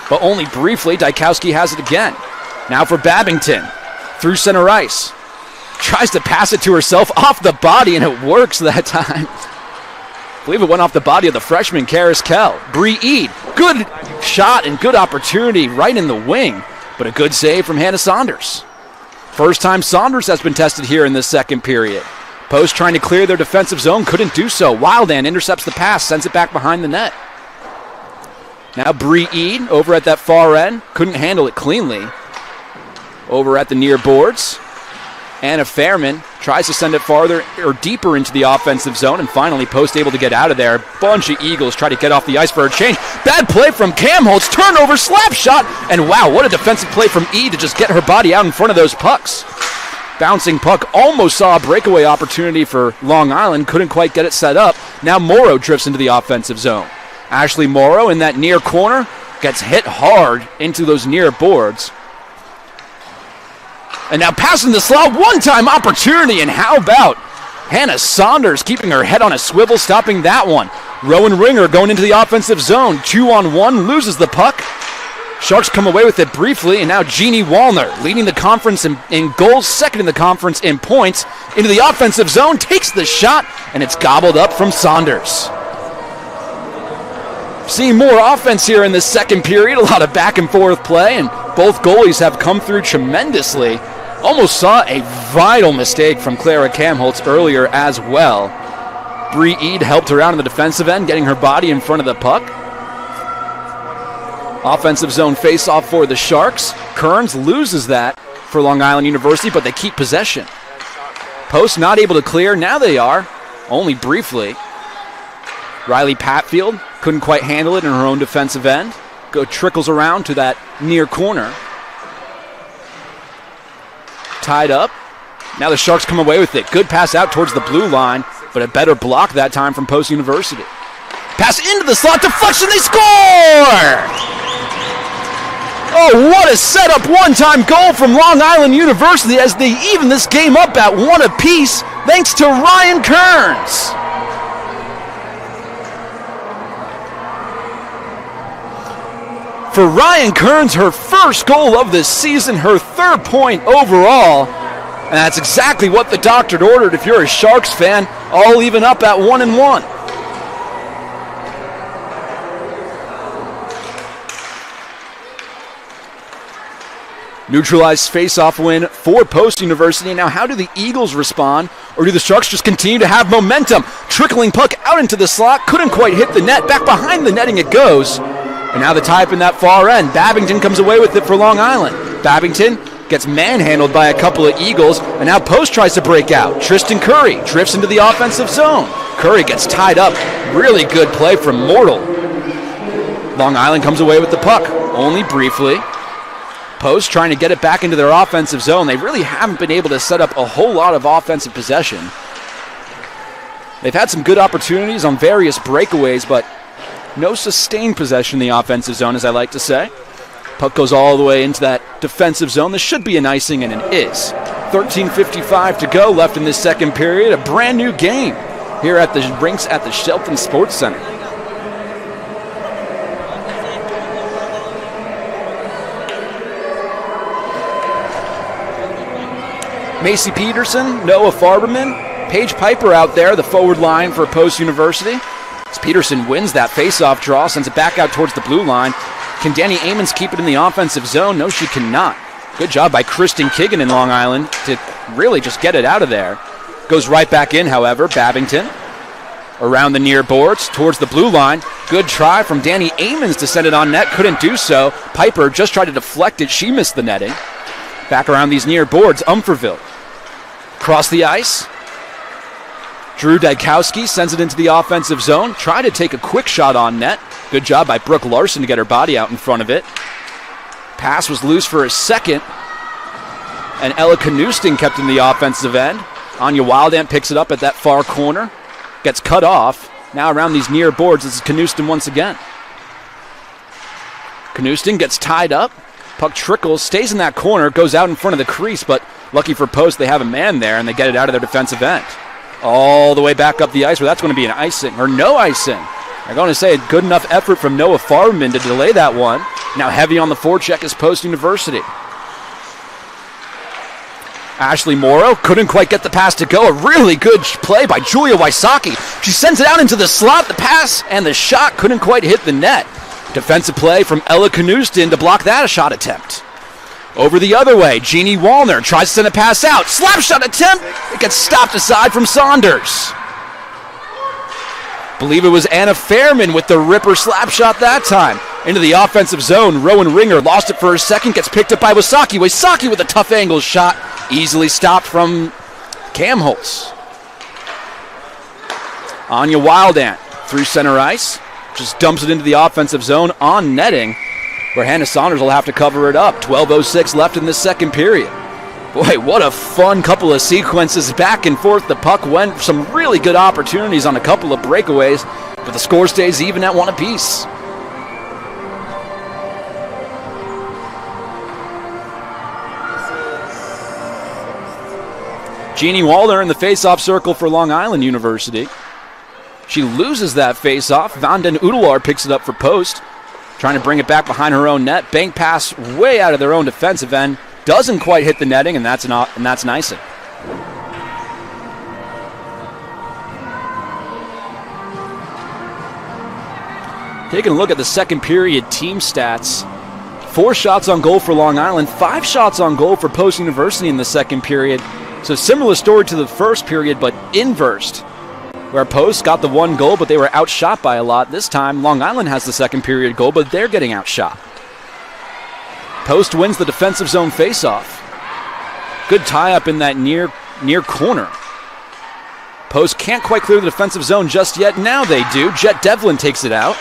But only briefly, Dykowski has it again. Now for Babington. Through center ice. Tries to pass it to herself off the body, and it works that time. I believe it went off the body of the freshman, Karis Kell. Bree Eid. Good shot and good opportunity right in the wing. But a good save from Hannah Saunders. First time Saunders has been tested here in this second period. Post trying to clear their defensive zone, couldn't do so. Wildan intercepts the pass, sends it back behind the net. Now Bree Eid over at that far end, couldn't handle it cleanly. Over at the near boards. Anna Fairman tries to send it farther or deeper into the offensive zone, and finally Post able to get out of there. Bunch of Eagles try to get off the ice for a change. Bad play from Kamholtz, turnover, slap shot, and wow, what a defensive play from E to just get her body out in front of those pucks. Bouncing puck, almost saw a breakaway opportunity for Long Island, couldn't quite get it set up. Now Morrow drifts into the offensive zone. Ashley Morrow in that near corner gets hit hard into those near boards. And now passing the slot, one-time opportunity, and how about Hannah Saunders keeping her head on a swivel, stopping that one. Rowan Ringer going into the offensive zone, 2-on-1, loses the puck. Sharks come away with it briefly, and now Jeannie Wallner leading the conference in goals, second in the conference in points, into the offensive zone, takes the shot, and it's gobbled up from Saunders. Seeing more offense here in the second period, a lot of back and forth play, and both goalies have come through tremendously. Almost saw a vital mistake from Clara Kamholtz earlier as well. Bree Eid helped her out on the defensive end, getting her body in front of the puck. Offensive zone face-off for the Sharks. Kearns loses that for Long Island University, but they keep possession. Post not able to clear. Now they are, only briefly. Riley Patfield couldn't quite handle it in her own defensive end. Trickles around to that near corner. Tied up. Now the Sharks come away with it. Good pass out towards the blue line, but a better block that time from Post University. Pass into the slot, deflection, they score! Oh, what a setup, one-time goal from Long Island University as they even this game up at one apiece, thanks to Ryan Kearns. For Ryan Kearns, her first goal of the season, her third point overall. And that's exactly what the doctor ordered if you're a Sharks fan, all even up at 1-1. Neutralized face-off win for Post University. Now, how do the Eagles respond? Or do the Sharks just continue to have momentum? Trickling puck out into the slot, couldn't quite hit the net. Back behind the netting it goes. And now the tie-up in that far end. Babington comes away with it for Long Island. Babington gets manhandled by a couple of Eagles, and now Post tries to break out. Tristan Curry drifts into the offensive zone. Curry gets tied up. Really good play from Mortal. Long Island comes away with the puck, only briefly. Post trying to get it back into their offensive zone. They really haven't been able to set up a whole lot of offensive possession. They've had some good opportunities on various breakaways, but no sustained possession in the offensive zone, as I like to say. Puck goes all the way into that defensive zone. This should be an icing, and it is. 13:55 to go left in this second period. A brand new game here at the rinks at the Shelton Sports Center. Macy Peterson, Noah Farberman, Paige Piper out there, the forward line for Post University. As Peterson wins that face-off draw, sends it back out towards the blue line. Can Danny Amons keep it in the offensive zone? No, she cannot. Good job by Kristen Kiggin in Long Island to really just get it out of there. Goes right back in, however, Babington. Around the near boards, towards the blue line. Good try from Danny Amons to send it on net. Couldn't do so. Piper just tried to deflect it. She missed the netting. Back around these near boards, Umferville. Cross the ice. Drew Dykowski sends it into the offensive zone. Tried to take a quick shot on net. Good job by Brooke Larson to get her body out in front of it. Pass was loose for a second. And Ella Knusting kept in the offensive end. Anya Wildant picks it up at that far corner. Gets cut off. Now around these near boards, this is Knusting once again. Knusting gets tied up. Puck trickles, stays in that corner, goes out in front of the crease, but lucky for Post, they have a man there, and they get it out of their defensive end. All the way back up the ice, where that's going to be an icing, or no icing. They're going to say a good enough effort from Noah Farman to delay that one. Now heavy on the forecheck is Post University. Ashley Morrow couldn't quite get the pass to go. A really good play by Julia Wysocki. She sends it out into the slot. The pass and the shot couldn't quite hit the net. Defensive play from Ella Knusting to block that shot attempt. Over the other way, Jeannie Wallner tries to send a pass out. Slap shot attempt. It gets stopped aside from Saunders. Believe it was Anna Fairman with the ripper slap shot that time. Into the offensive zone, Rowan Ringer lost it for a second, gets picked up by Wysocki. Wysocki with a tough angle shot, easily stopped from Cam Holtz. Anya Wildant through center ice, just dumps it into the offensive zone on netting, where Hannah Saunders will have to cover it up. 12:06 left in this second period. Boy, what a fun couple of sequences back and forth. The puck went, some really good opportunities on a couple of breakaways, but the score stays even at one apiece. Jeannie Wallner in the face-off circle for Long Island University. She loses that face-off. Vanden Udelar picks it up for Post, trying to bring it back behind her own net. Bank pass way out of their own defensive end. Doesn't quite hit the netting, and that's an icing. Taking a look at the second period team stats. 4 shots on goal for Long Island, 5 shots on goal for Post University in the second period. So similar story to the first period, but inversed, where Post got the 1 goal, but they were outshot by a lot. This time, Long Island has the second period goal, but they're getting outshot. Post wins the defensive zone faceoff. Good tie-up in that near corner. Post can't quite clear the defensive zone just yet. Now they do. Jet Devlin takes it out.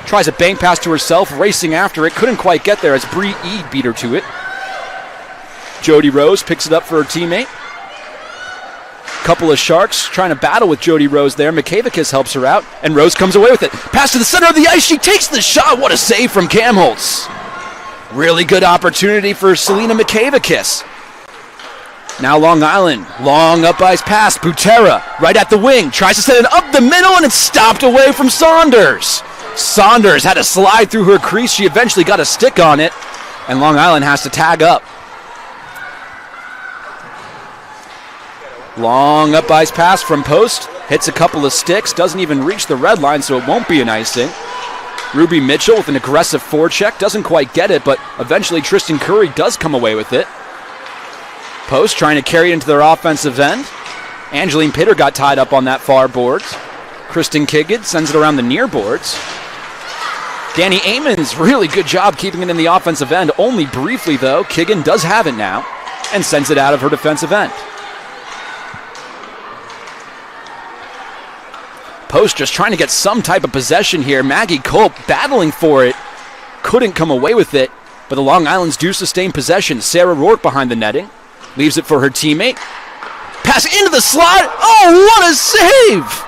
Tries a bank pass to herself, racing after it. Couldn't quite get there as Bree Eade beat her to it. Jody Rose picks it up for her teammate. Couple of Sharks trying to battle with Jody Rose there. Mikavakis helps her out, and Rose comes away with it. Pass to the center of the ice. She takes the shot. What a save from Cam Holtz. Really good opportunity for Selena Mikavakis. Now Long Island, long up ice pass. Butera right at the wing. Tries to send it up the middle, and it's stopped away from Saunders. Saunders had to slide through her crease. She eventually got a stick on it, and Long Island has to tag up. Long up ice pass from Post. Hits a couple of sticks. Doesn't even reach the red line, so it won't be an icing. Ruby Mitchell with an aggressive forecheck. Doesn't quite get it, but eventually Tristan Curry does come away with it. Post trying to carry it into their offensive end. Angeline Pitter got tied up on that far boards. Kristen Kiggin sends it around the near boards. Danny Amons, really good job keeping it in the offensive end. Only briefly, though. Kiggin does have it now and sends it out of her defensive end. Post just trying to get some type of possession here. Maggie Culp battling for it. Couldn't come away with it, but the Long Island's do sustain possession. Sarah Rourke behind the netting. Leaves it for her teammate. Pass into the slot. Oh, what a save!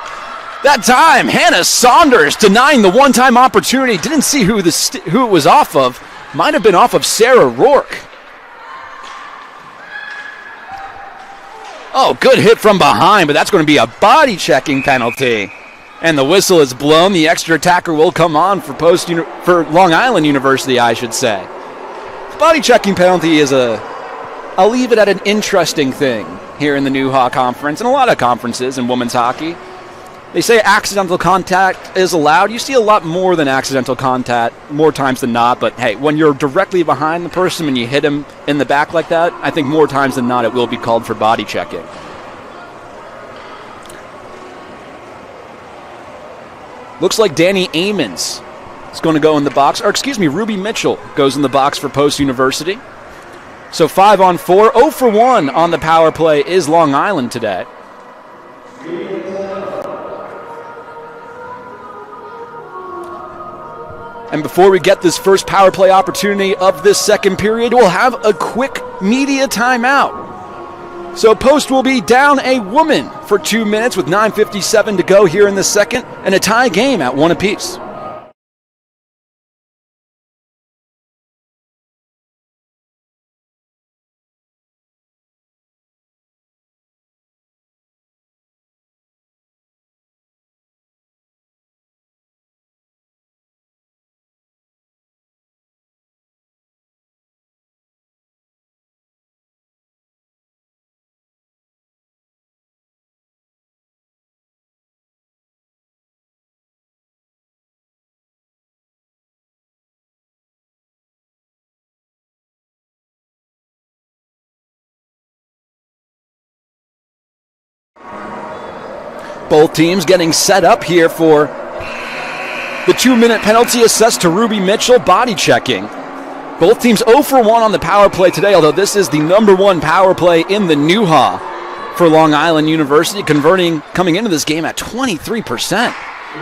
That time, Hannah Saunders denying the one-time opportunity. Didn't see who it was off of. Might have been off of Sarah Rourke. Oh, good hit from behind, but that's going to be a body-checking penalty. And the whistle is blown. The extra attacker will come on for Long Island University, I should say. Body checking penalty is I'll leave it at an interesting thing. here in the NUHA conference and a lot of conferences in women's hockey. They say accidental contact is allowed. You see a lot more than accidental contact, more times than not. But, hey, when you're directly behind the person and you hit him in the back like that, I think more times than not it will be called for body checking. Looks like Danny Amons is going to go in the box. Or, excuse me, Ruby Mitchell goes in the box for Post University. So 5-on-4. 0 for 1 on the power play is Long Island today. And before we get this first power play opportunity of this second period, we'll have a quick media timeout. So Post will be down a woman for 2 minutes with 9:57 to go here in the second, and a tie game at 1 apiece. Both teams getting set up here for the 2-minute penalty assessed to Ruby Mitchell, body checking. Both teams 0 for 1 on the power play today, although this is the number 1 power play in the NUHA for Long Island University, coming into this game at 23%.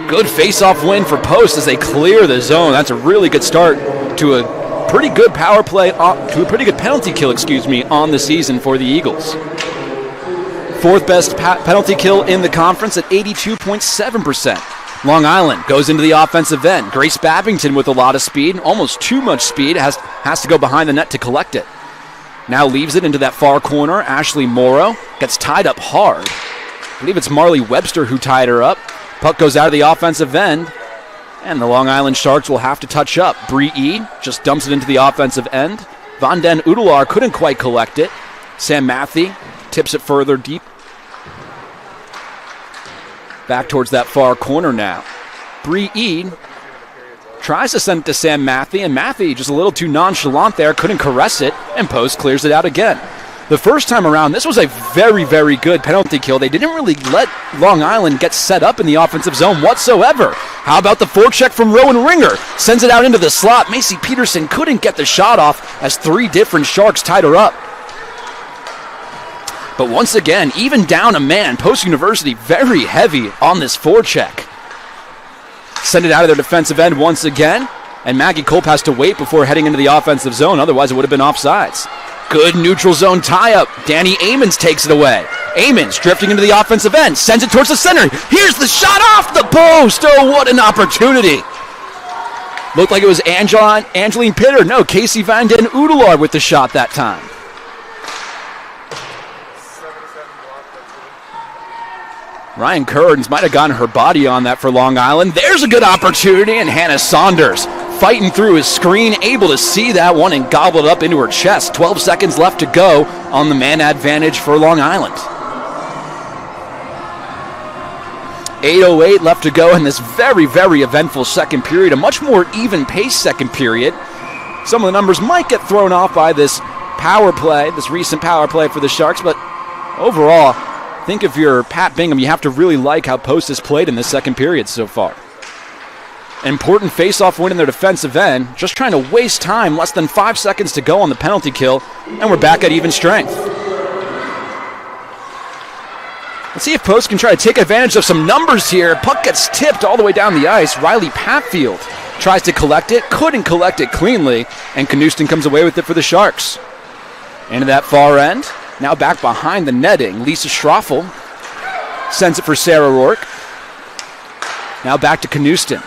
Good face-off win for Post as they clear the zone. That's a really good start to a pretty good power play, to a pretty good penalty kill, on the season for the Eagles. 4th best penalty kill in the conference at 82.7%. Long Island goes into the offensive end. Grace Babington with a lot of speed, almost too much speed, has to go behind the net to collect it. Now leaves it into that far corner. Ashley Morrow gets tied up hard. I believe it's Marley Webster who tied her up. Puck goes out of the offensive end, and the Long Island Sharks will have to touch up. Bree Eade just dumps it into the offensive end. Van den Udelaar couldn't quite collect it. Sam Matthey tips it further deep. Back towards that far corner now. Bree Eade tries to send it to Sam Matthey, and Matthey just a little too nonchalant there, couldn't caress it, and Post clears it out again. The first time around, this was a very, very good penalty kill. They didn't really let Long Island get set up in the offensive zone whatsoever. How about the forecheck from Rowan Ringer? Sends it out into the slot. Macy Peterson couldn't get the shot off as 3 different Sharks tied her up. But once again, even down a man, Post University very heavy on this forecheck. Send it out of their defensive end once again, and Maggie Culp has to wait before heading into the offensive zone, otherwise it would have been offsides. Good neutral zone tie-up. Danny Amons takes it away. Amons drifting into the offensive end, sends it towards the center. Here's the shot off the post. Oh, what an opportunity. Looked like it was Angeline Pitter. No, Casey Van den Udelaar with the shot that time. Ryan Kearns might have gotten her body on that for Long Island. There's a good opportunity, and Hannah Saunders fighting through his screen, able to see that one and gobble it up into her chest. 12 seconds left to go on the man advantage for Long Island. 8:08 left to go in this very, very eventful second period. A much more even-paced second period. Some of the numbers might get thrown off by this power play, this recent power play for the Sharks, but overall, I think if you're Pat Bingham, you have to really like how Post has played in this second period so far. An important face-off win in their defensive end, just trying to waste time, less than 5 seconds to go on the penalty kill, and we're back at even strength. Let's see if Post can try to take advantage of some numbers here. Puck gets tipped all the way down the ice. Riley Patfield tries to collect it, couldn't collect it cleanly, and Knuston comes away with it for the Sharks. Into that far end. Now back behind the netting, Lisa Schroffel sends it for Sarah Rourke. Now back to Knuston.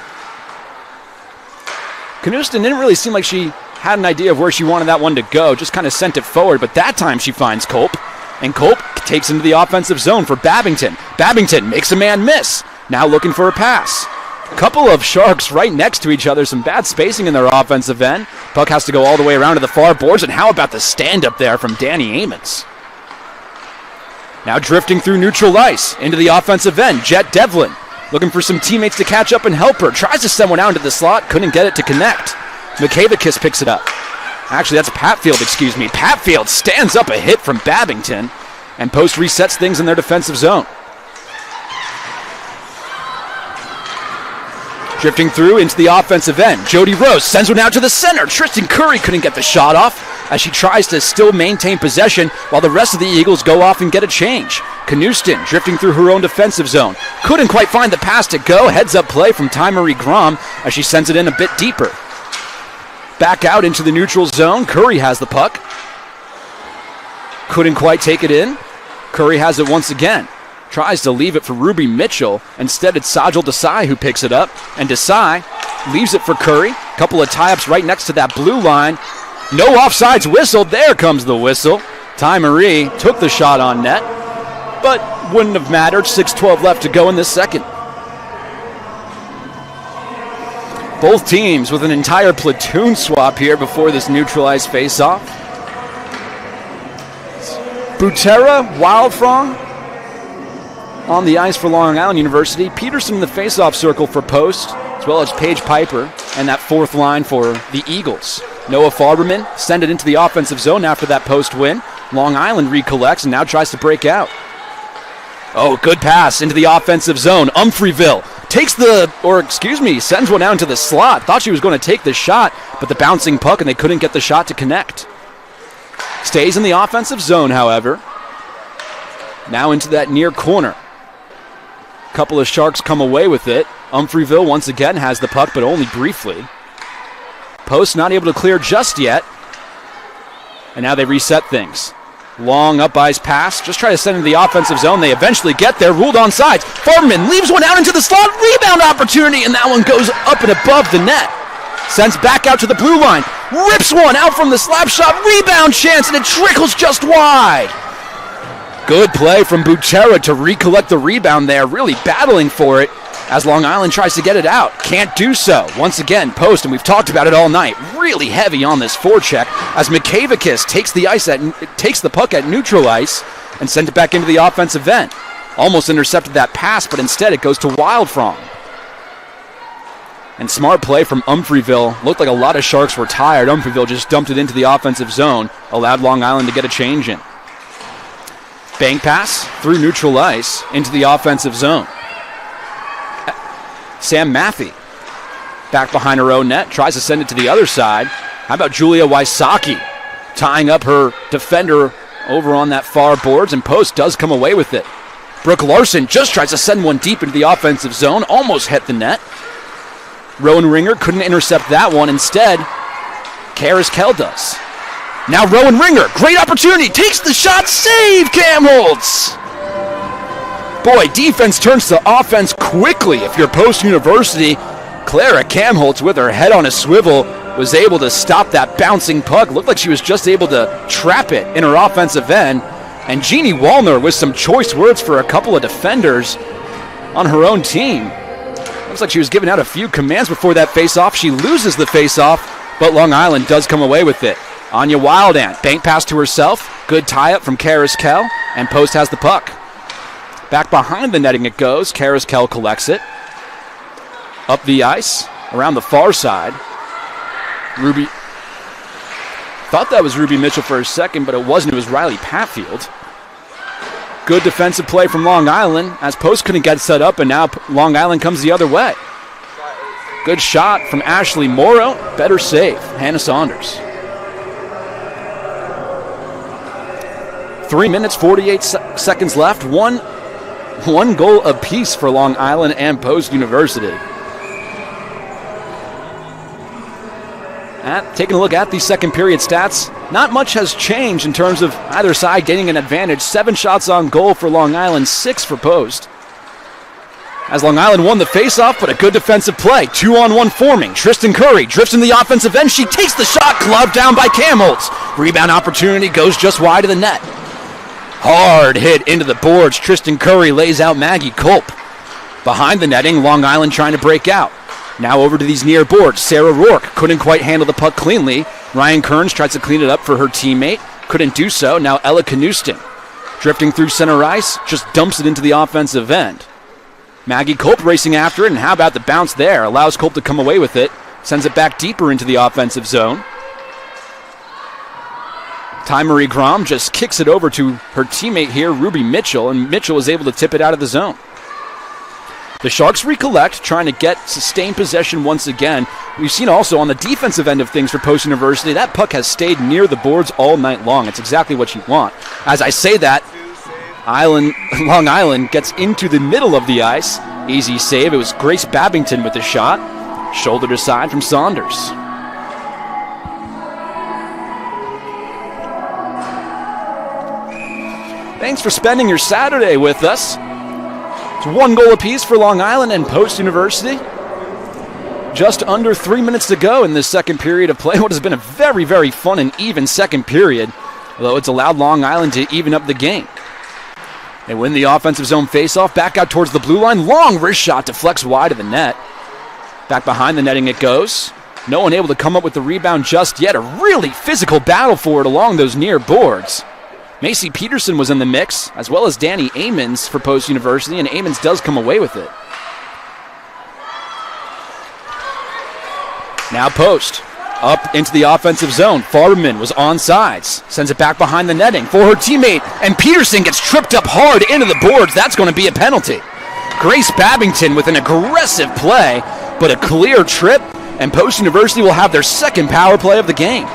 Knuston didn't really seem like she had an idea of where she wanted that one to go, just kind of sent it forward, but that time she finds Culp, and Culp takes into the offensive zone for Babington. Babington makes a man miss, now looking for a pass. A couple of Sharks right next to each other, some bad spacing in their offensive end. Puck has to go all the way around to the far boards, and how about the stand-up there from Danny Amons? Now drifting through neutral ice into the offensive end. Jet Devlin looking for some teammates to catch up and help her. Tries to send one out into the slot. Couldn't get it to connect. McKavakis picks it up. Actually, that's Patfield, excuse me. Patfield stands up a hit from Babington, and Post resets things in their defensive zone. Drifting through into the offensive end. Jody Rose sends one out to the center. Tristan Curry couldn't get the shot off as she tries to still maintain possession while the rest of the Eagles go off and get a change. Knuston drifting through her own defensive zone. Couldn't quite find the pass to go. Heads up play from Ty Marie Grom as she sends it in a bit deeper. Back out into the neutral zone. Curry has the puck. Couldn't quite take it in. Curry has it once again. Tries to leave it for Ruby Mitchell. Instead, it's Sajal Desai who picks it up. And Desai leaves it for Curry. Couple of tie-ups right next to that blue line. No offsides whistle. There comes the whistle. Ty Marie took the shot on net, but wouldn't have mattered. 6:12 left to go in this second. Both teams with an entire platoon swap here before this neutralized face-off. Butera, Wildfrong on the ice for Long Island University. Peterson in the face-off circle for Post, as well as Paige Piper and that fourth line for the Eagles. Noah Farberman send it into the offensive zone after that Post win. Long Island recollects and now tries to break out. Oh, good pass into the offensive zone. Umfreyville sends one out into the slot. Thought she was going to take the shot, but the bouncing puck and they couldn't get the shot to connect. Stays in the offensive zone, however. Now into that near corner. Couple of Sharks come away with it. Umfreyville once again has the puck, but only briefly. Post not able to clear just yet. And now they reset things. Long up ice pass. Just try to send into the offensive zone. They eventually get there. Ruled on sides. Farman leaves one out into the slot. Rebound opportunity. And that one goes up and above the net. Sends back out to the blue line. Rips one out from the slap shot. Rebound chance. And it trickles just wide. Good play from Butera to recollect the rebound there. Really battling for it as Long Island tries to get it out. Can't do so. Once again, Post, and we've talked about it all night, really heavy on this forecheck as McKavakis takes the puck at neutral ice and sends it back into the offensive end. Almost intercepted that pass, but instead it goes to Wildfrong. And smart play from Umfreyville. Looked like a lot of Sharks were tired. Umfreyville just dumped it into the offensive zone, allowed Long Island to get a change in. Bank pass through neutral ice into the offensive zone. Sam Maffey back behind her own net, tries to send it to the other side. How about Julia Wysocki tying up her defender over on that far boards, and Post does come away with it. Brooke Larson just tries to send one deep into the offensive zone, almost hit the net. Rowan Ringer couldn't intercept that one. Instead, Karis Kell does. Now Rowan Ringer, great opportunity, takes the shot, save Cam Holtz. Boy, defense turns to offense quickly if you're Post University. Clara Kamholtz with her head on a swivel was able to stop that bouncing puck. Looked like she was just able to trap it in her offensive end. And Jeannie Wallner with some choice words for a couple of defenders on her own team. Looks like she was giving out a few commands before that face-off. She loses the face-off, but Long Island does come away with it. Anya Wildant, bank pass to herself. Good tie-up from Karis Kell, and Post has the puck. Back behind the netting it goes. Karis Kell collects it. Up the ice, around the far side. Ruby. Thought that was Ruby Mitchell for a second, but it wasn't. It was Riley Patfield. Good defensive play from Long Island as Post couldn't get set up, and now Long Island comes the other way. Good shot from Ashley Morrow. Better save. Hannah Saunders. 3 minutes, 48 seconds left. One goal apiece for Long Island and Post University. Taking a look at the second period stats, not much has changed in terms of either side gaining an advantage. 7 shots on goal for Long Island, 6 for Post. As Long Island won the faceoff, but a good defensive play. 2-on-1 forming. Tristan Curry drifts in the offensive end. She takes the shot, gloved down by Kamholtz. Rebound opportunity goes just wide of the net. Hard hit into the boards. Tristan Curry lays out Maggie Culp. Behind the netting, Long Island trying to break out. Now over to these near boards. Sarah Rourke couldn't quite handle the puck cleanly. Ryan Kearns tries to clean it up for her teammate. Couldn't do so. Now Ella Knuston Drifting through center ice, just dumps it into the offensive end. Maggie Culp racing after it, and how about the bounce there? Allows Culp to come away with it. Sends it back deeper into the offensive zone. Ty Marie Grom just kicks it over to her teammate here, Ruby Mitchell, and Mitchell is able to tip it out of the zone. The Sharks recollect, trying to get sustained possession once again. We've seen also on the defensive end of things for Post University, that puck has stayed near the boards all night long. It's exactly what you want. As I say that, Long Island gets into the middle of the ice. Easy save. It was Grace Babington with the shot. Shoulder to side from Saunders. Thanks for spending your Saturday with us. It's 1 goal apiece for Long Island and Post University. Just under 3 minutes to go in this second period of play. What has been a very, very fun and even second period, although it's allowed Long Island to even up the game. They win the offensive zone faceoff, back out towards the blue line. Long wrist shot deflects wide of the net. Back behind the netting it goes. No one able to come up with the rebound just yet. A really physical battle for it along those near boards. Macy Peterson was in the mix, as well as Danny Amons for Post University, and Amons does come away with it. Now Post, up into the offensive zone. Farberman was onside, sends it back behind the netting for her teammate, and Peterson gets tripped up hard into the boards. That's going to be a penalty. Grace Babington with an aggressive play, but a clear trip, and Post University will have their second power play of the game.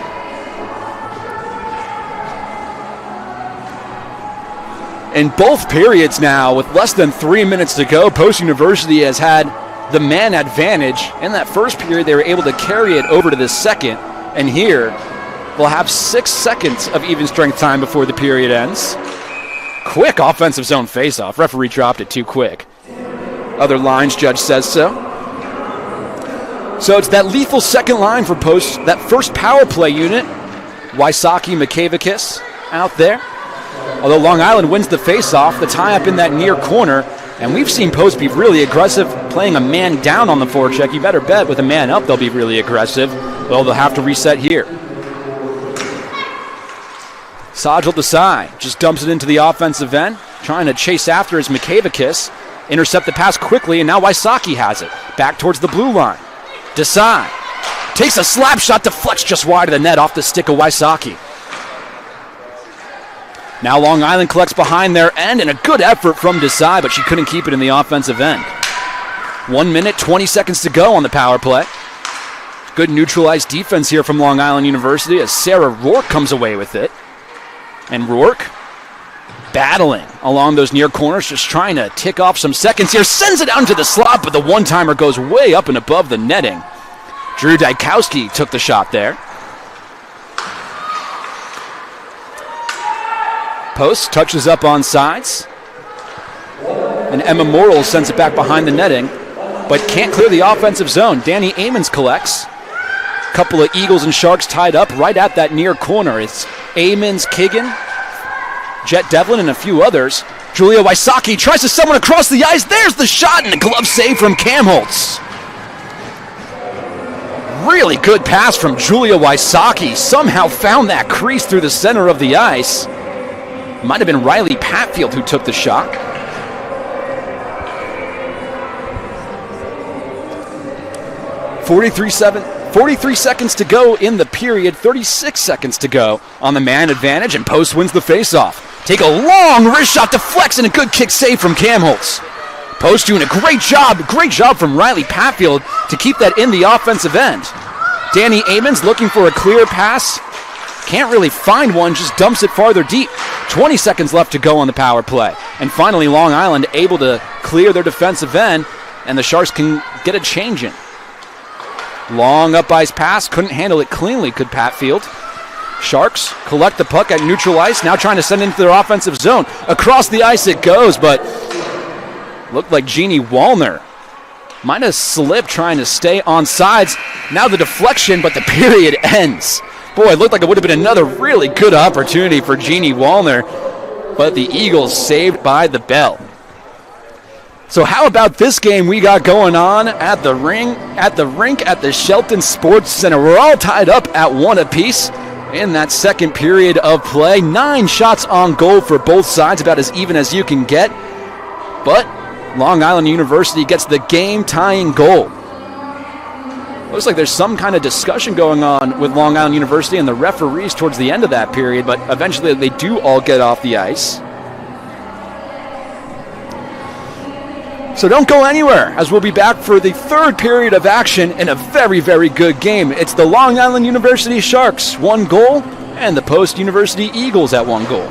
In both periods now, with less than 3 minutes to go, Post University has had the man advantage. In that first period, they were able to carry it over to the second. And here, they'll have 6 seconds of even strength time before the period ends. Quick offensive zone faceoff. Referee dropped it too quick. Other lines, judge says so. So it's that lethal second line for Post, that first power play unit. Wysocki Makavakis out there. Although Long Island wins the faceoff, the tie-up in that near corner, and we've seen Post be really aggressive, playing a man down on the forecheck. You better bet with a man up they'll be really aggressive. Well, they'll have to reset here. Sajal Desai just dumps it into the offensive end, trying to chase after his Makavakis. Intercept the pass quickly, and now Wysocki has it. Back towards the blue line. Desai takes a slap shot, deflects just wide of the net off the stick of Wysocki. Now Long Island collects behind their end, and a good effort from Desai, but she couldn't keep it in the offensive end. 1 minute, 20 seconds to go on the power play. Good neutralized defense here from Long Island University as Sarah Rourke comes away with it. And Rourke battling along those near corners, just trying to tick off some seconds here. Sends it out into the slot, but the one-timer goes way up and above the netting. Drew Dykowski took the shot there. Post touches up on sides. And Emma Morrill sends it back behind the netting, but can't clear the offensive zone. Danny Amons collects. Couple of Eagles and Sharks tied up right at that near corner. It's Amons, Kagan, Jet Devlin, and a few others. Julia Wysocki tries to summon across the ice. There's the shot, and a glove save from Cam Holtz. Really good pass from Julia Wysocki. Somehow found that crease through the center of the ice. Might have been Riley Patfield who took the shot. Forty-three seconds to go in the period. 36 seconds to go on the man advantage, and Post wins the faceoff. Take a long wrist shot, deflects, and a good kick save from Cam Holtz. Post doing a great job from Riley Patfield to keep that in the offensive end. Danny Amons looking for a clear pass. Can't really find one, just dumps it farther deep. 20 seconds left to go on the power play. And finally, Long Island able to clear their defensive end, and the Sharks can get a change in. Long up ice pass, couldn't handle it cleanly, could Patfield. Sharks collect the puck at neutral ice, now trying to send it into their offensive zone. Across the ice it goes, but looked like Jeannie Wallner might have slipped trying to stay on sides. Now the deflection, but the period ends. Boy, it looked like it would have been another really good opportunity for Jeannie Wallner, but the Eagles saved by the bell. So how about this game we got going on at the rink at the Shelton Sports Center? We're all tied up at 1 apiece in that second period of play. 9 shots on goal for both sides, about as even as you can get. But Long Island University gets the game-tying goal. Looks like there's some kind of discussion going on with Long Island University and the referees towards the end of that period, but eventually they do all get off the ice. So don't go anywhere, as we'll be back for the third period of action in a very, very good game. It's the Long Island University Sharks, 1 goal, and the Post University Eagles at 1 goal.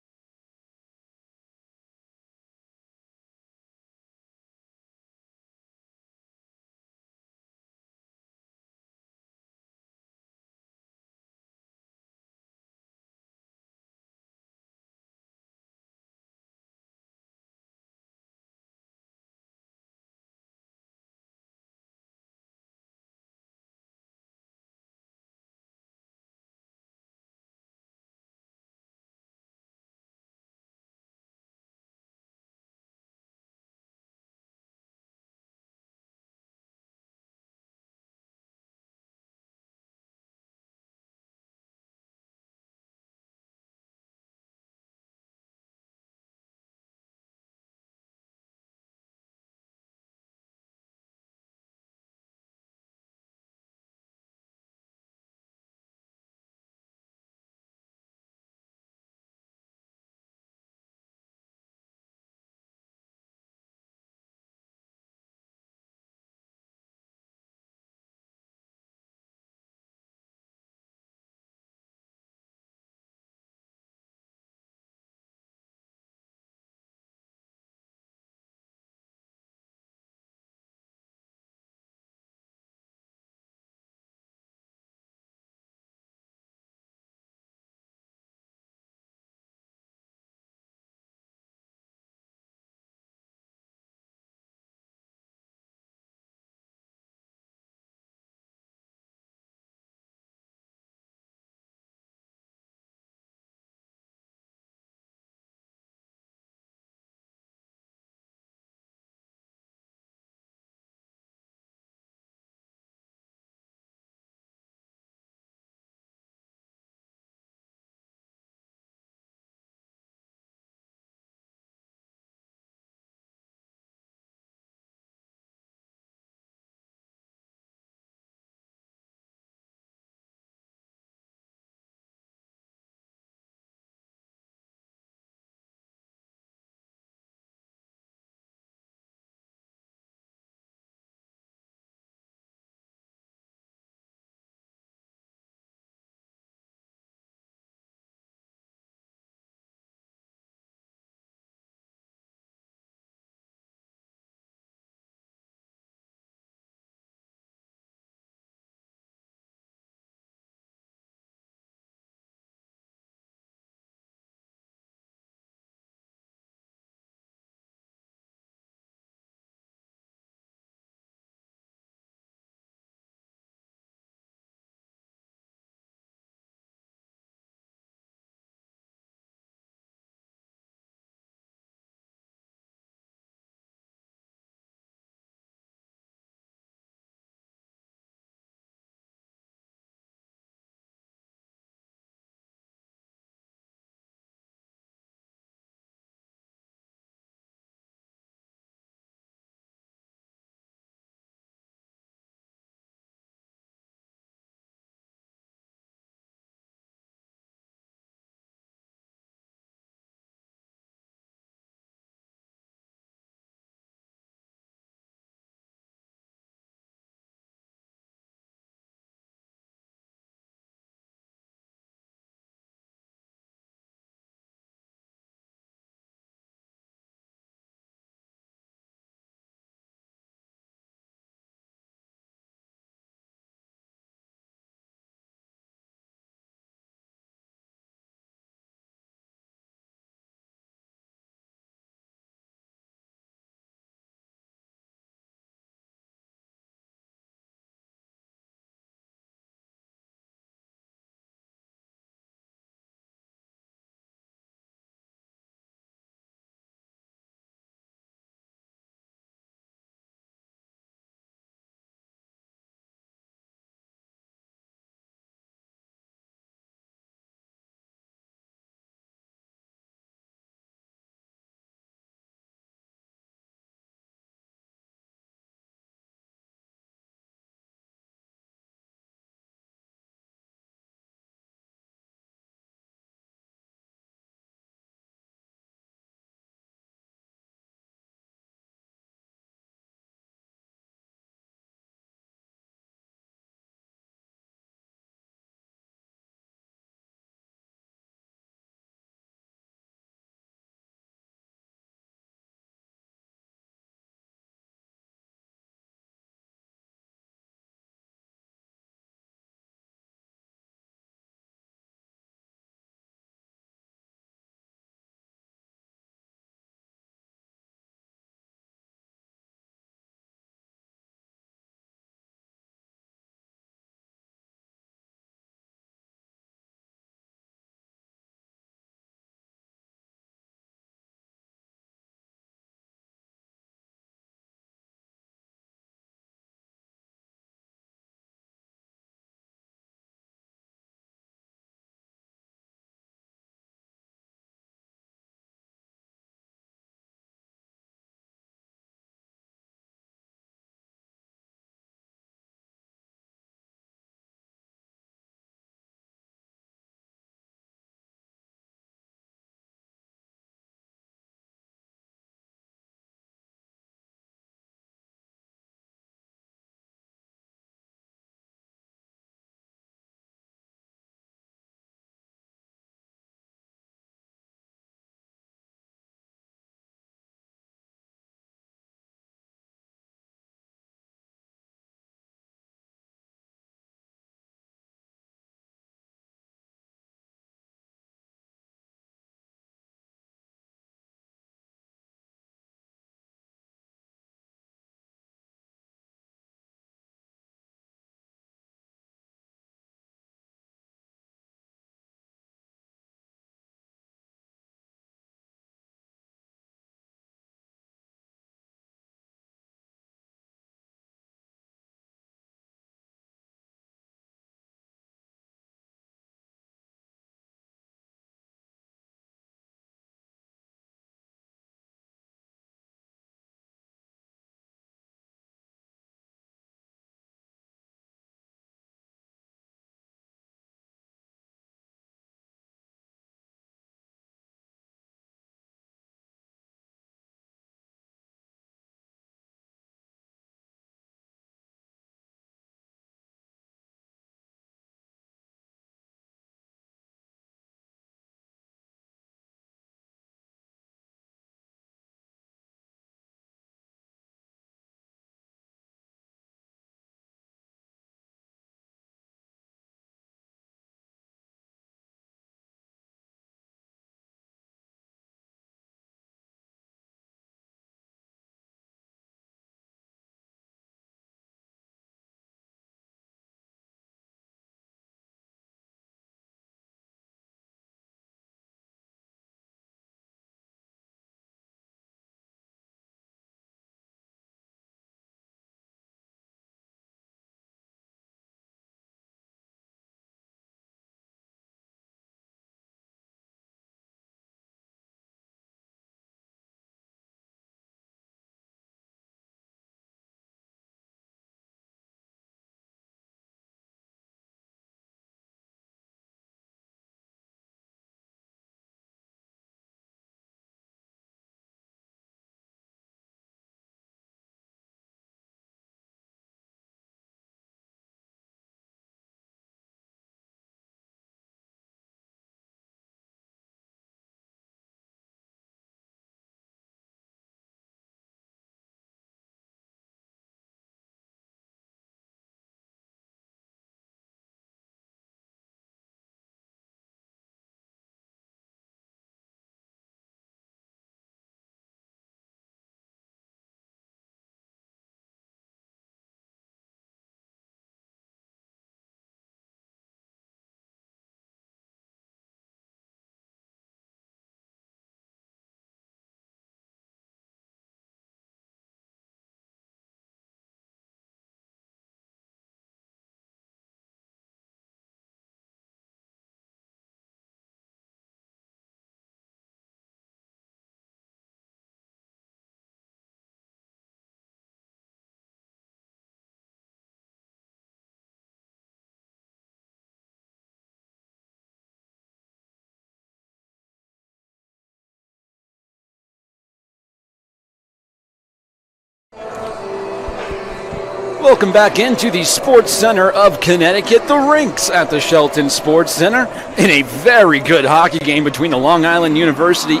Welcome back into the Sports Center of Connecticut, the rinks at the Shelton Sports Center, in a very good hockey game between the Long Island University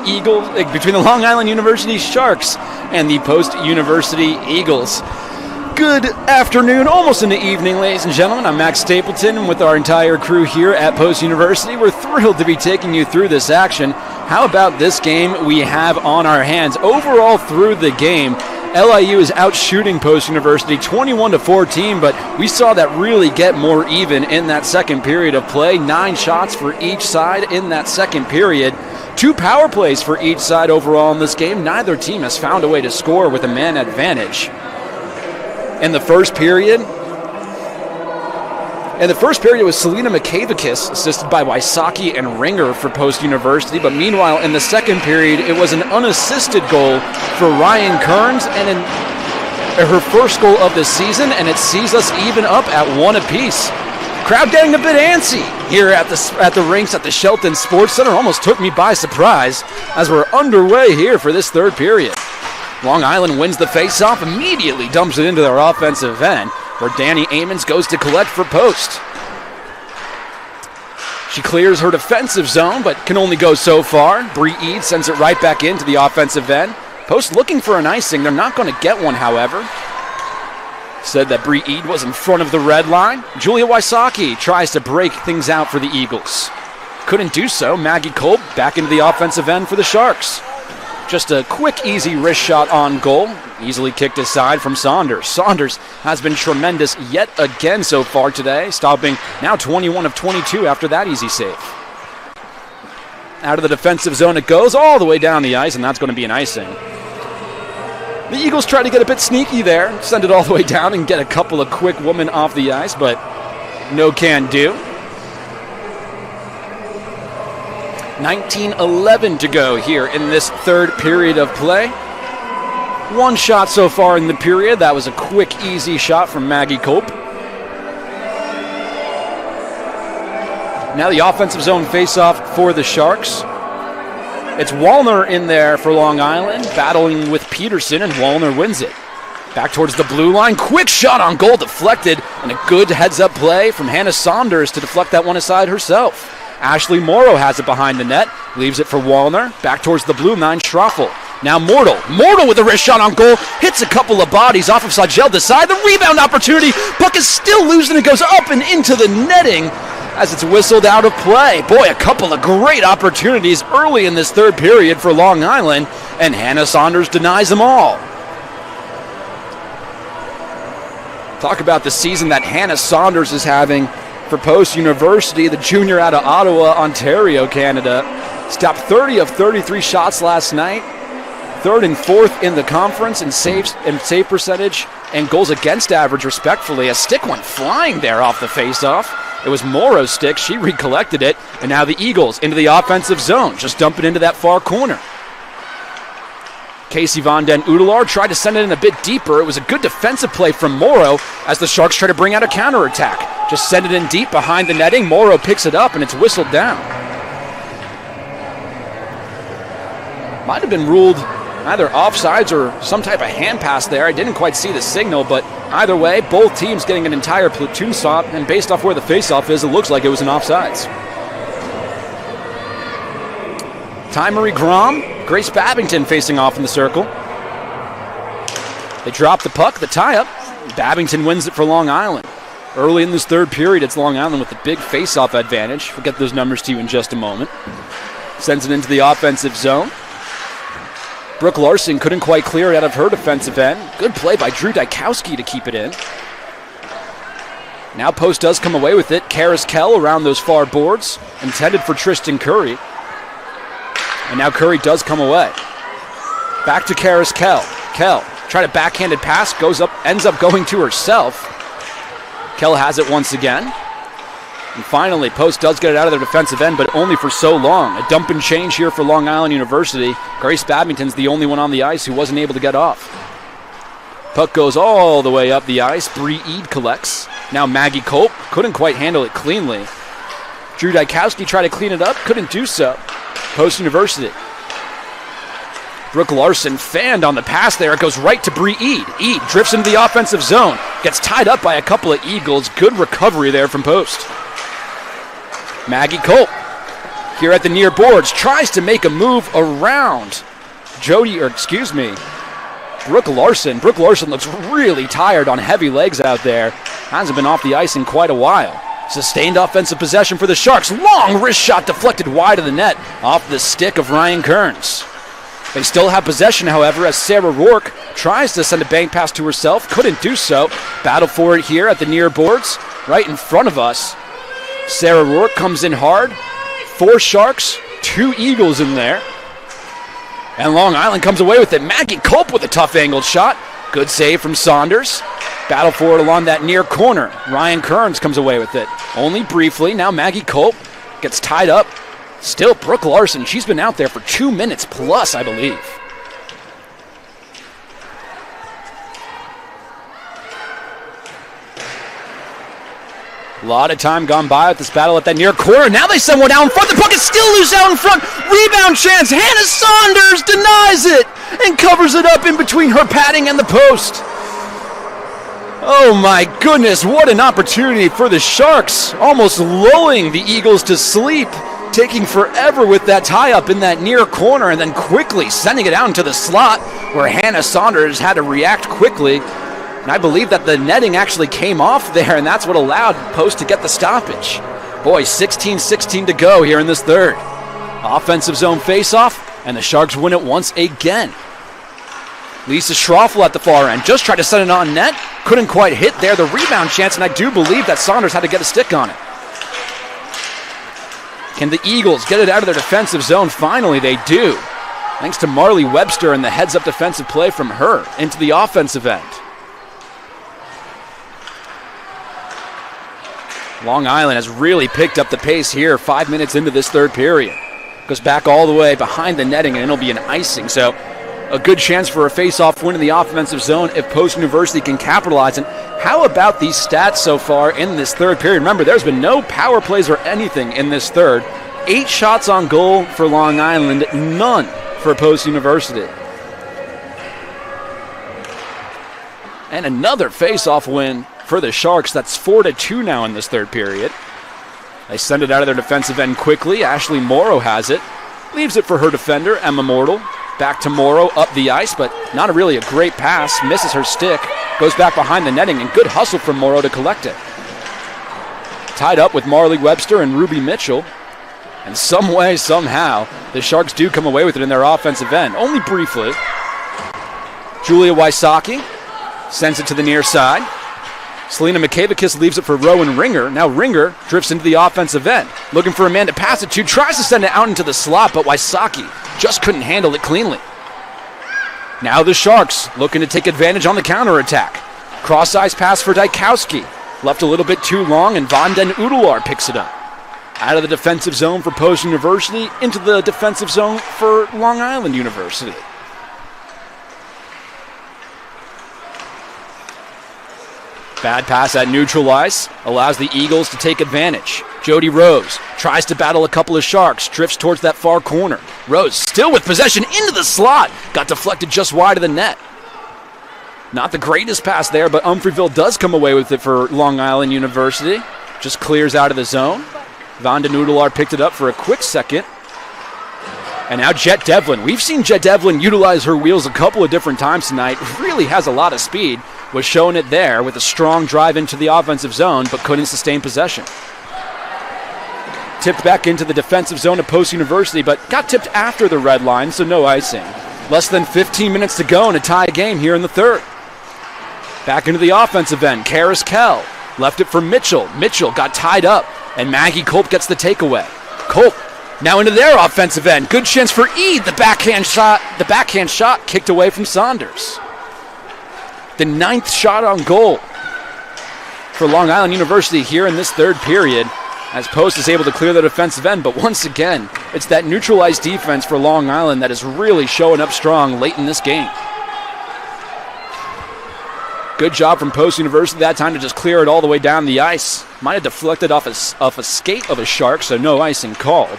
Sharks and the Post University Eagles. Good afternoon, almost in the evening, ladies and gentlemen. I'm Max Stapleton, and with our entire crew here at Post University, we're thrilled to be taking you through this action. How about this game we have on our hands? Overall, through the game, LIU is outshooting Post University 21-14, but we saw that really get more even in that second period of play. 9 shots for each side in that second period. 2 power plays for each side overall in this game. Neither team has found a way to score with a man advantage. In the first period, it was Selena Makavakis, assisted by Wysocki and Ringer for Post University. But meanwhile, in the second period, it was an unassisted goal for Ryan Kearns, and in her first goal of the season, and it sees us even up at 1 apiece. Crowd getting a bit antsy here at the rinks at the Shelton Sports Center. Almost took me by surprise as we're underway here for this third period. Long Island wins the face-off, immediately dumps it into their offensive end, where Danny Amons goes to collect for Post. She clears her defensive zone, but can only go so far. Bree Eade sends it right back into the offensive end. Post looking for an icing. They're not going to get one, however. Said that Bree Eade was in front of the red line. Julia Wysocki tries to break things out for the Eagles. Couldn't do so. Maggie Kolb back into the offensive end for the Sharks. Just a quick, easy wrist shot on goal. Easily kicked aside from Saunders. Saunders has been tremendous yet again so far today, stopping now 21 of 22 after that easy save. Out of the defensive zone it goes all the way down the ice, and that's going to be an icing. The Eagles try to get a bit sneaky there, send it all the way down and get a couple of quick women off the ice, but no can do. 19:11 to go here in this third period of play. 1 shot so far in the period. That was a quick, easy shot from Maggie Cope. Now the offensive zone face-off for the Sharks. It's Wallner in there for Long Island, battling with Peterson, and Wallner wins it. Back towards the blue line. Quick shot on goal, deflected, and a good heads-up play from Hannah Saunders to deflect that one aside herself. Ashley Morrow has it behind the net, leaves it for Wallner. Back towards the blue line, Schroffel. Now Mortal with a wrist shot on goal, hits a couple of bodies off of Sagelda's side. The rebound opportunity, puck is still losing, it goes up and into the netting as it's whistled out of play. Boy, a couple of great opportunities early in this third period for Long Island, and Hannah Saunders denies them all. Talk about the season that Hannah Saunders is having for Post University, the junior out of Ottawa, Ontario, Canada. Stopped 30 of 33 shots last night. 3rd and 4th in the conference in save percentage and goals against average, respectfully. A stick went flying there off the faceoff. It was Morrow's stick. She recollected it. And now the Eagles into the offensive zone. Just dump it into that far corner. Casey Von Den Udelaar tried to send it in a bit deeper. It was a good defensive play from Morrow as the Sharks try to bring out a counterattack. Just send it in deep behind the netting. Morrow picks it up, and it's whistled down. Might have been ruled either offsides or some type of hand pass there. I didn't quite see the signal, but either way, both teams getting an entire platoon stop, and based off where the faceoff is, it looks like it was an offsides. Ty Marie Grom, Grace Babington facing off in the circle. They drop the puck, the tie-up. Babington wins it for Long Island. Early in this third period, it's Long Island with the big face-off advantage. We'll get those numbers to you in just a moment. Sends it into the offensive zone. Brooke Larson couldn't quite clear it out of her defensive end. Good play by Drew Dykowski to keep it in. Now Post does come away with it. Karis Kell around those far boards, intended for Tristan Curry. And now Curry does come away. Back to Karis Kell. Kell, try to backhanded pass, ends up going to herself. Kell has it once again. And finally, Post does get it out of their defensive end, but only for so long. A dump and change here for Long Island University. Grace Babington's the only one on the ice who wasn't able to get off. Puck goes all the way up the ice. Bree Eade collects. Now Maggie Cope couldn't quite handle it cleanly. Drew Dykowski tried to clean it up, couldn't do so. Post University. Brooke Larson fanned on the pass there. It goes right to Bree Eade. Eade drifts into the offensive zone. Gets tied up by a couple of Eagles. Good recovery there from Post. Maggie Culp here at the near boards tries to make a move around Brooke Larson. Brooke Larson looks really tired on heavy legs out there. Hasn't been off the ice in quite a while. Sustained offensive possession for the Sharks. Long wrist shot deflected wide of the net off the stick of Ryan Kearns. They still have possession, however, as Sarah Rourke tries to send a bank pass to herself. Couldn't do so. Battle for it here at the near boards, right in front of us. Sarah Rourke comes in hard. 4 Sharks, 2 Eagles in there. And Long Island comes away with it. Maggie Culp with a tough angled shot. Good save from Saunders. Battle for it along that near corner. Ryan Kearns comes away with it. Only briefly. Now Maggie Culp gets tied up. Still Brooke Larson. She's been out there for 2 minutes plus, I believe. A lot of time gone by with this battle at that near corner. Now they send one out in front. The puck is still loose out in front. Rebound chance. Hannah Saunders denies it and covers it up in between her padding and the post. Oh my goodness, what an opportunity for the Sharks. Almost lulling the Eagles to sleep. Taking forever with that tie-up in that near corner and then quickly sending it out into the slot where Hannah Saunders had to react quickly. And I believe that the netting actually came off there, and that's what allowed Post to get the stoppage. Boy, 16-16 to go here in this third. Offensive zone faceoff, and the Sharks win it once again. Lisa Schroffel at the far end just tried to send it on net. Couldn't quite hit there. The rebound chance, and I do believe that Saunders had to get a stick on it. Can the Eagles get it out of their defensive zone? Finally, they do. Thanks to Marley Webster and the heads-up defensive play from her into the offensive end. Long Island has really picked up the pace here 5 minutes into this third period. Goes back all the way behind the netting, and it'll be an icing. So a good chance for a face-off win in the offensive zone if Post University can capitalize. And how about these stats so far in this third period? Remember, there's been no power plays or anything in this third. 8 shots on goal for Long Island, none for Post University. And another face-off win for the Sharks. That's 4-2 now in this third period. They send it out of their defensive end quickly. Ashley Morrow has it. Leaves it for her defender, Emma Mortal. Back to Morrow, up the ice, but not really a great pass. Misses her stick. Goes back behind the netting, and good hustle from Morrow to collect it. Tied up with Marley Webster and Ruby Mitchell. And some way, somehow, the Sharks do come away with it in their offensive end. Only briefly. Julia Wysocki sends it to the near side. Selena Mikavakis leaves it for Rowan Ringer. Now Ringer drifts into the offensive end. Looking for a man to pass it to. Tries to send it out into the slot, but Wysocki just couldn't handle it cleanly. Now the Sharks looking to take advantage on the counterattack. Cross-ice pass for Dykowski. Left a little bit too long, and Van den Udelar picks it up. Out of the defensive zone for Post University, into the defensive zone for Long Island University. Bad pass at neutral ice allows the Eagles to take advantage. Jody Rose tries to battle a couple of Sharks, drifts towards that far corner. Rose still with possession into the slot. Got deflected just wide of the net. Not the greatest pass there, but Umfreyville does come away with it for Long Island University. Just clears out of the zone. Van den Udelar picked it up for a quick second. And now Jet Devlin. We've seen Jet Devlin utilize her wheels a couple of different times tonight. Really has a lot of speed. Was showing it there with a strong drive into the offensive zone, but couldn't sustain possession. Tipped back into the defensive zone of Post University, but got tipped after the red line, so no icing. Less than 15 minutes to go in a tie game here in the third. Back into the offensive end. Karis Kell left it for Mitchell. Mitchell got tied up, and Maggie Culp gets the takeaway. Culp now into their offensive end. Good chance for Ede. The backhand shot kicked away from Saunders. The 9th shot on goal for Long Island University here in this third period, as Post is able to clear the defensive end. But once again, it's that neutralized defense for Long Island that is really showing up strong late in this game. Good job from Post University that time to just clear it all the way down the ice. Might have deflected off a skate of a Shark, so no icing called.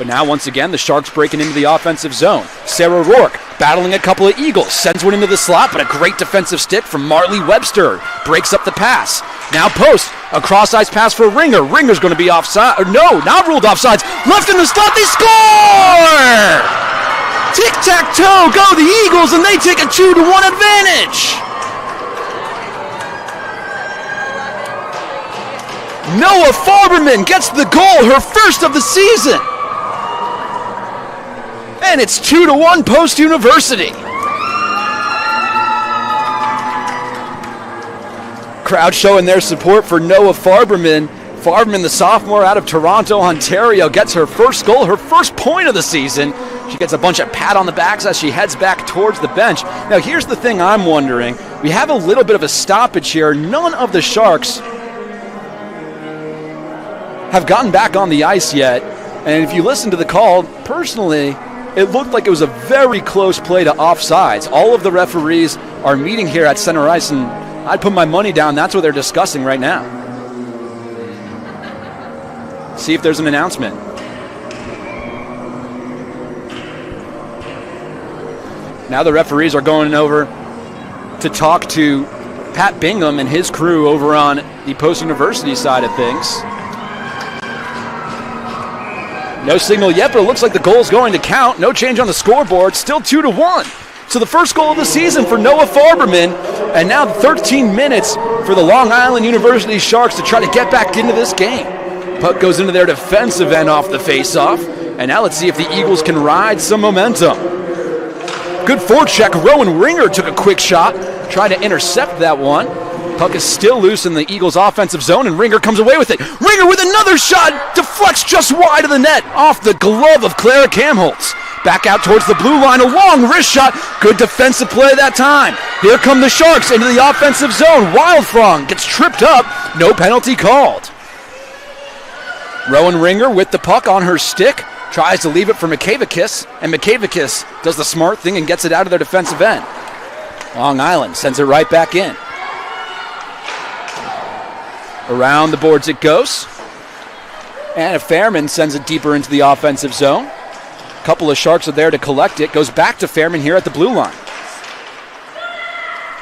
But now, once again, the Sharks breaking into the offensive zone. Sarah Rourke battling a couple of Eagles. Sends one into the slot, but a great defensive stick from Marley Webster. Breaks up the pass. Now post. A cross-ice pass for Ringer. Ringer's going to be offside. Or no, not ruled offsides. Left in the slot. They score! Tic-tac-toe go the Eagles, and they take a 2-1 advantage. Noah Farberman gets the goal, her first of the season. And it's 2-1 Post University. Crowd showing their support for Noah Farberman. Farberman, the sophomore out of Toronto, Ontario, gets her first goal, her first point of the season. She gets a bunch of pat on the backs as she heads back towards the bench. Now, here's the thing I'm wondering. We have a little bit of a stoppage here. None of the Sharks have gotten back on the ice yet. And if you listen to the call, personally, it looked like it was a very close play to offsides. All of the referees are meeting here at center ice, and I'd put my money down. That's what they're discussing right now. See if there's an announcement. Now the referees are going over to talk to Pat Bingham and his crew over on the Post University side of things. No signal yet, but it looks like the goal's going to count. No change on the scoreboard. Still 2-1. So the first goal of the season for Noah Farberman, and now 13 minutes for the Long Island University Sharks to try to get back into this game. Puck goes into their defensive end off the faceoff, and now let's see if the Eagles can ride some momentum. Good forecheck. Rowan Ringer took a quick shot, tried to intercept that one. Puck is still loose in the Eagles' offensive zone, and Ringer comes away with it. Ringer with another shot, deflects just wide of the net, off the glove of Clara Kamholtz. Back out towards the blue line, a long wrist shot. Good defensive play that time. Here come the Sharks into the offensive zone. Wildfrong gets tripped up, no penalty called. Rowan Ringer with the puck on her stick, tries to leave it for Makavakis, and Makavakis does the smart thing and gets it out of their defensive end. Long Island sends it right back in. Around the boards it goes. And Fairman sends it deeper into the offensive zone. A couple of Sharks are there to collect it. Goes back to Fairman here at the blue line.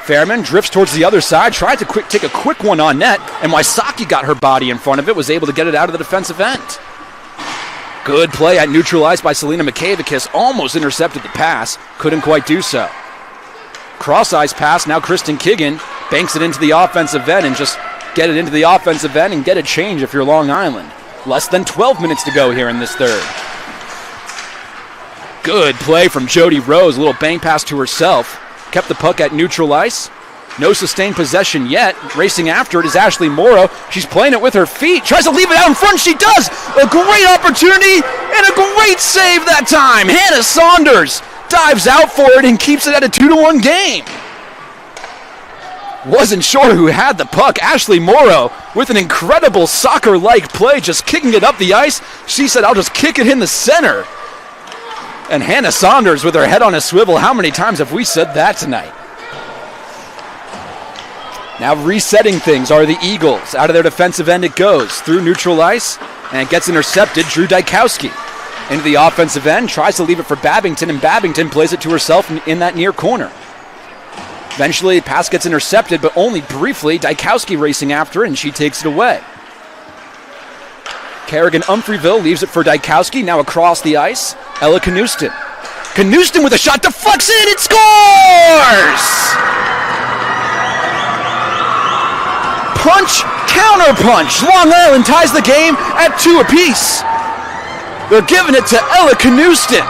Fairman drifts towards the other side, tried to take a quick one on net, and Wysocki got her body in front of it, was able to get it out of the defensive end. Good play at neutralized by Selena Makavakis, almost intercepted the pass, couldn't quite do so. Cross-ice pass, now Kristen Kiggin banks it into the offensive end and just get it into the offensive end and get a change if you're Long Island. Less than 12 minutes to go here in this third. Good play from Jody Rose, a little bang pass to herself. Kept the puck at neutral ice. No sustained possession yet. Racing after it is Ashley Morrow. She's playing it with her feet. Tries to leave it out in front. She does. A great opportunity and a great save that time. Hannah Saunders dives out for it and keeps it at a 2-1 game. Wasn't sure who had the puck. Ashley Morrow with an incredible soccer-like play, just kicking it up the ice. She said, I'll just kick it in the center. And Hannah Saunders with her head on a swivel. How many times have we said that tonight? Now resetting things are the Eagles. Out of their defensive end it goes. Through neutral ice, and it gets intercepted. Drew Dykowski into the offensive end. Tries to leave it for Babington, and Babington plays it to herself in that near corner. Eventually, the pass gets intercepted, but only briefly. Dykowski racing after it, and she takes it away. Kerrigan Umfreyville leaves it for Dykowski. Now across the ice, Ella Knuston. Knuston with a shot, deflects it, it scores! Punch, counter punch. Long Island ties the game at 2 apiece. They're giving it to Ella Knuston.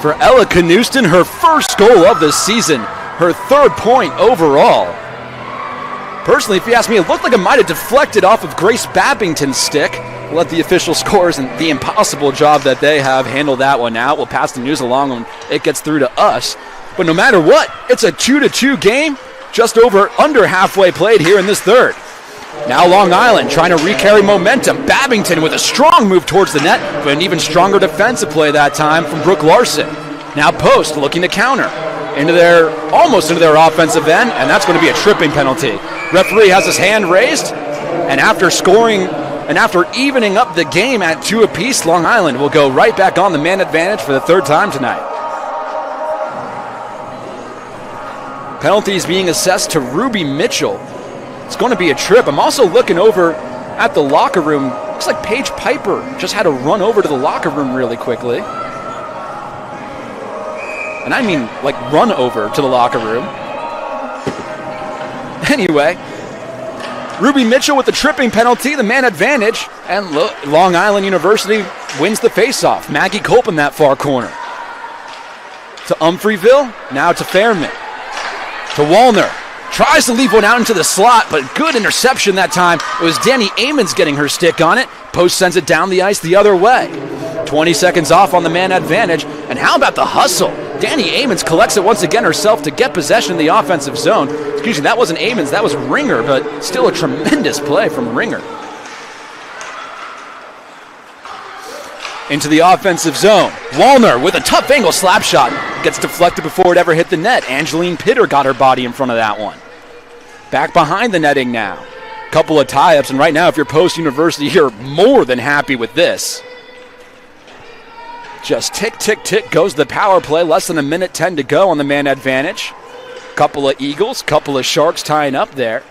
For Ella Knuston, her first goal of the season, her 3rd point overall. Personally, if you ask me, it looked like it might have deflected off of Grace Babington's stick. We'll let the official scores and the impossible job that they have handle that one out. We'll pass the news along when it gets through to us. But no matter what, it's a 2-2 game, just under halfway played here in this third. Now Long Island trying to recarry momentum. Babington with a strong move towards the net, but an even stronger defensive play that time from Brooke Larson. Now Post looking to counter almost into their offensive end, and that's going to be a tripping penalty. Referee has his hand raised, and after evening up the game at 2 apiece, Long Island will go right back on the man advantage for the third time tonight. Penalties being assessed to Ruby Mitchell. It's going to be a trip. I'm also looking over at the locker room. Looks like Paige Piper just had to run over to the locker room really quickly. And I mean, like, run over to the locker room. Anyway, Ruby Mitchell with the tripping penalty, the man advantage, and Long Island University wins the faceoff. Maggie Culp in that far corner. To Umphreyville, now to Fairman. To Wallner. Tries to leave one out into the slot, but good interception that time. It was Danny Amons getting her stick on it. Post sends it down the ice the other way. 20 seconds off on the man advantage. And how about the hustle? Danny Amons collects it once again herself to get possession in the offensive zone. Excuse me, that wasn't Amons, that was Ringer, but still a tremendous play from Ringer. Into the offensive zone. Wallner with a tough angle slap shot. Gets deflected before it ever hit the net. Angeline Pitter got her body in front of that one. Back behind the netting now. Couple of tie-ups, and right now if you're Post University, you're more than happy with this. Just tick, tick, tick goes the power play. Less than 1:10 to go on the man advantage. Couple of Eagles, couple of Sharks tying up there.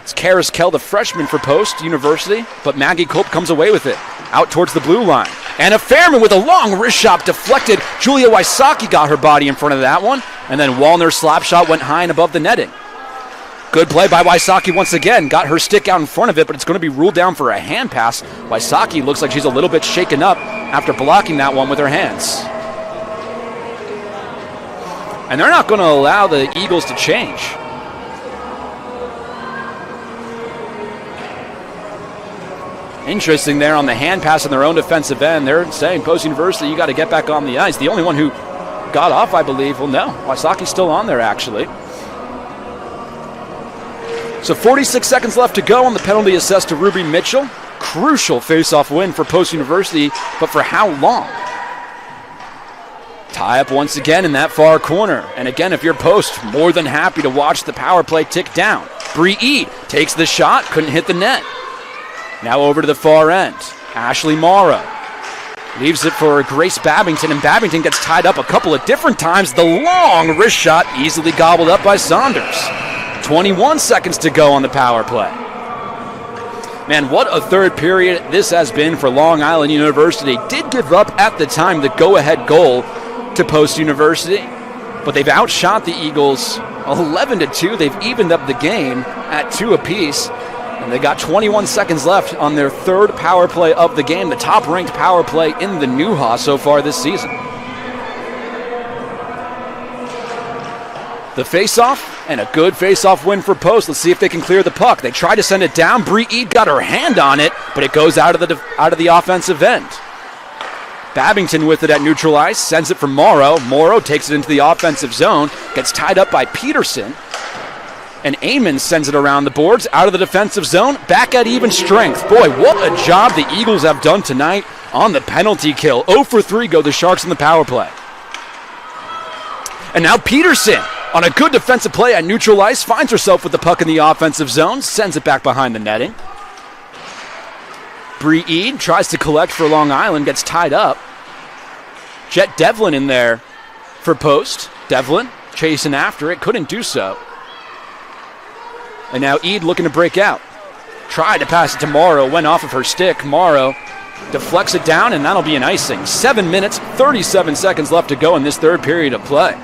It's Karis Kell, the freshman for Post University, but Maggie Culp comes away with it. Out towards the blue line. And a Fairman with a long wrist shot deflected. Julia Wysocki got her body in front of that one. And then Wallner's slap shot went high and above the netting. Good play by Wysocki once again. Got her stick out in front of it, but it's going to be ruled down for a hand pass. Wysocki looks like she's a little bit shaken up after blocking that one with her hands. And they're not going to allow the Eagles to change. Interesting there on the hand pass in their own defensive end. They're saying, Post University, you got to get back on the ice. The only one who got off, I believe, well, no, Wysocki's still on there, actually. So 46 seconds left to go on the penalty assessed to Ruby Mitchell. Crucial face-off win for Post University, but for how long? Tie up once again in that far corner. And again, if you're Post, more than happy to watch the power play tick down. Bree Eade takes the shot, couldn't hit the net. Now over to the far end. Ashley Morrow leaves it for Grace Babington, and Babington gets tied up a couple of different times. The long wrist shot easily gobbled up by Saunders. 21 seconds to go on the power play. Man, what a third period this has been for Long Island University. Did give up at the time the go-ahead goal to Post University, but they've outshot the Eagles 11-2. They've evened up the game at 2 apiece. And they got 21 seconds left on their third power play of the game, the top-ranked power play in the Nuha so far this season. The face-off, and a good face-off win for Post. Let's see if they can clear the puck. They try to send it down. Bree Eade got her hand on it, but it goes out of the offensive end. Babington with it at neutral ice, sends it for Morrow. Morrow takes it into the offensive zone, gets tied up by Peterson. And Amon sends it around the boards, out of the defensive zone, back at even strength. Boy, what a job the Eagles have done tonight on the penalty kill. 0 for 3 go the Sharks in the power play. And now Peterson, on a good defensive play at neutral ice, finds herself with the puck in the offensive zone, sends it back behind the netting. Bree Eade tries to collect for Long Island, gets tied up. Jet Devlin in there for Post. Devlin chasing after it, couldn't do so. And now Eade looking to break out. Tried to pass it to Morrow, went off of her stick. Morrow deflects it down, and that'll be an icing. 7 minutes, 37 seconds left to go in this third period of play.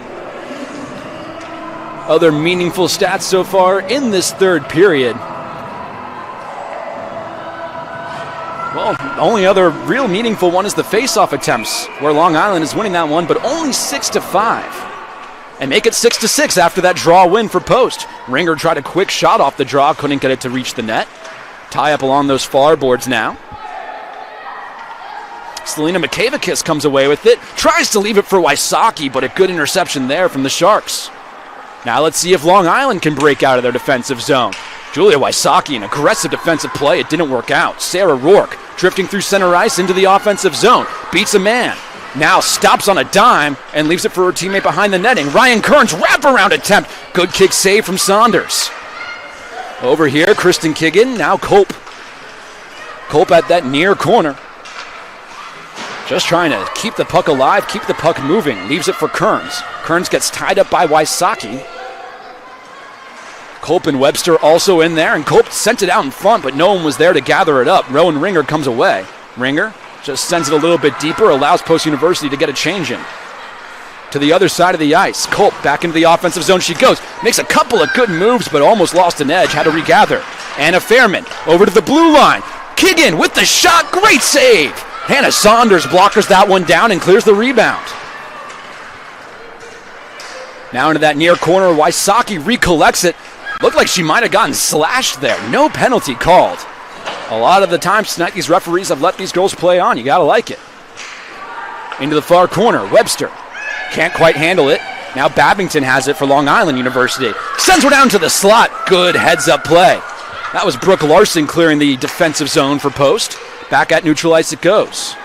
Other meaningful stats so far in this third period. Well, the only other real meaningful one is the face-off attempts, where Long Island is winning that one, but only 6-5. And make it 6-6 after that draw win for Post. Ringer tried a quick shot off the draw, couldn't get it to reach the net. Tie up along those far boards now. Selena McKavakis comes away with it. Tries to leave it for Wysocki, but a good interception there from the Sharks. Now let's see if Long Island can break out of their defensive zone. Julia Wysocki, an aggressive defensive play. It didn't work out. Sarah Rourke drifting through center ice into the offensive zone. Beats a man. Now stops on a dime and leaves it for her teammate behind the netting. Ryan Kern's wraparound attempt. Good kick save from Saunders. Over here, Kristen Kiggin. Now Culp. Culp at that near corner. Just trying to keep the puck alive, keep the puck moving. Leaves it for Kearns. Kearns gets tied up by Wysocki. Culp and Webster also in there, and Culp sent it out in front, but no one was there to gather it up. Rowan Ringer comes away. Ringer just sends it a little bit deeper, allows Post University to get a change in. To the other side of the ice, Culp back into the offensive zone she goes. Makes a couple of good moves, but almost lost an edge, had to regather. Anna Fairman over to the blue line. Kiggin with the shot, great save! Hannah Saunders blockers that one down and clears the rebound. Now into that near corner, Wysocki recollects it. Looked like she might have gotten slashed there. No penalty called. A lot of the times tonight, these referees have let these girls play on. You got to like it. Into the far corner, Webster. Can't quite handle it. Now Babington has it for Long Island University. Sends her down to the slot. Good heads-up play. That was Brooke Larson clearing the defensive zone for Post. Back at neutral ice it goes.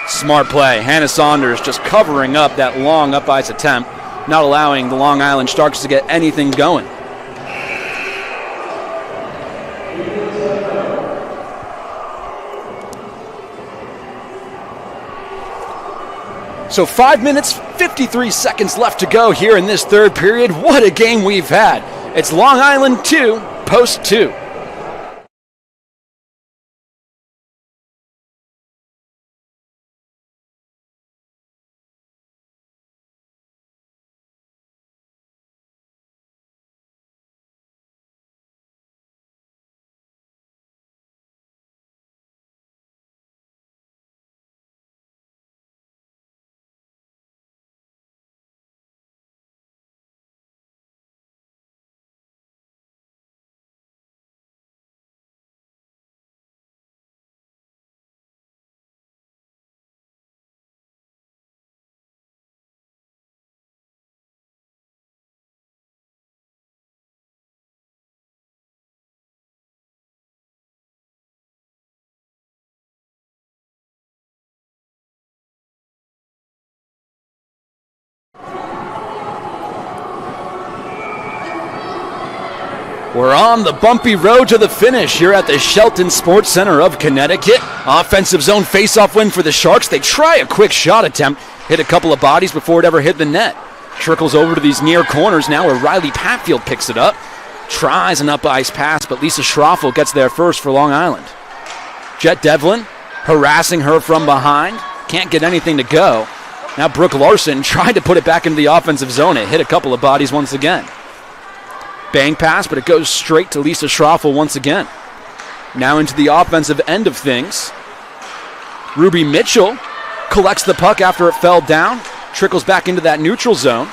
Smart play. Hannah Saunders just covering up that long up ice attempt, not allowing the Long Island Sharks to get anything going. So 5 minutes, 53 seconds left to go here in this third period. What a game we've had. It's Long Island 2, Post 2. We're on the bumpy road to the finish here at the Shelton Sports Center of Connecticut. Offensive zone face-off win for the Sharks. They try a quick shot attempt, hit a couple of bodies before it ever hit the net. Trickles over to these near corners now where Riley Patfield picks it up. Tries an up-ice pass, but Lisa Schroffel gets there first for Long Island. Jet Devlin harassing her from behind. Can't get anything to go. Now Brooke Larson tried to put it back into the offensive zone. It hit a couple of bodies once again. Bang pass, but it goes straight to Lisa Schroffel once again. Now into the offensive end of things. Ruby Mitchell collects the puck after it fell down. Trickles back into that neutral zone.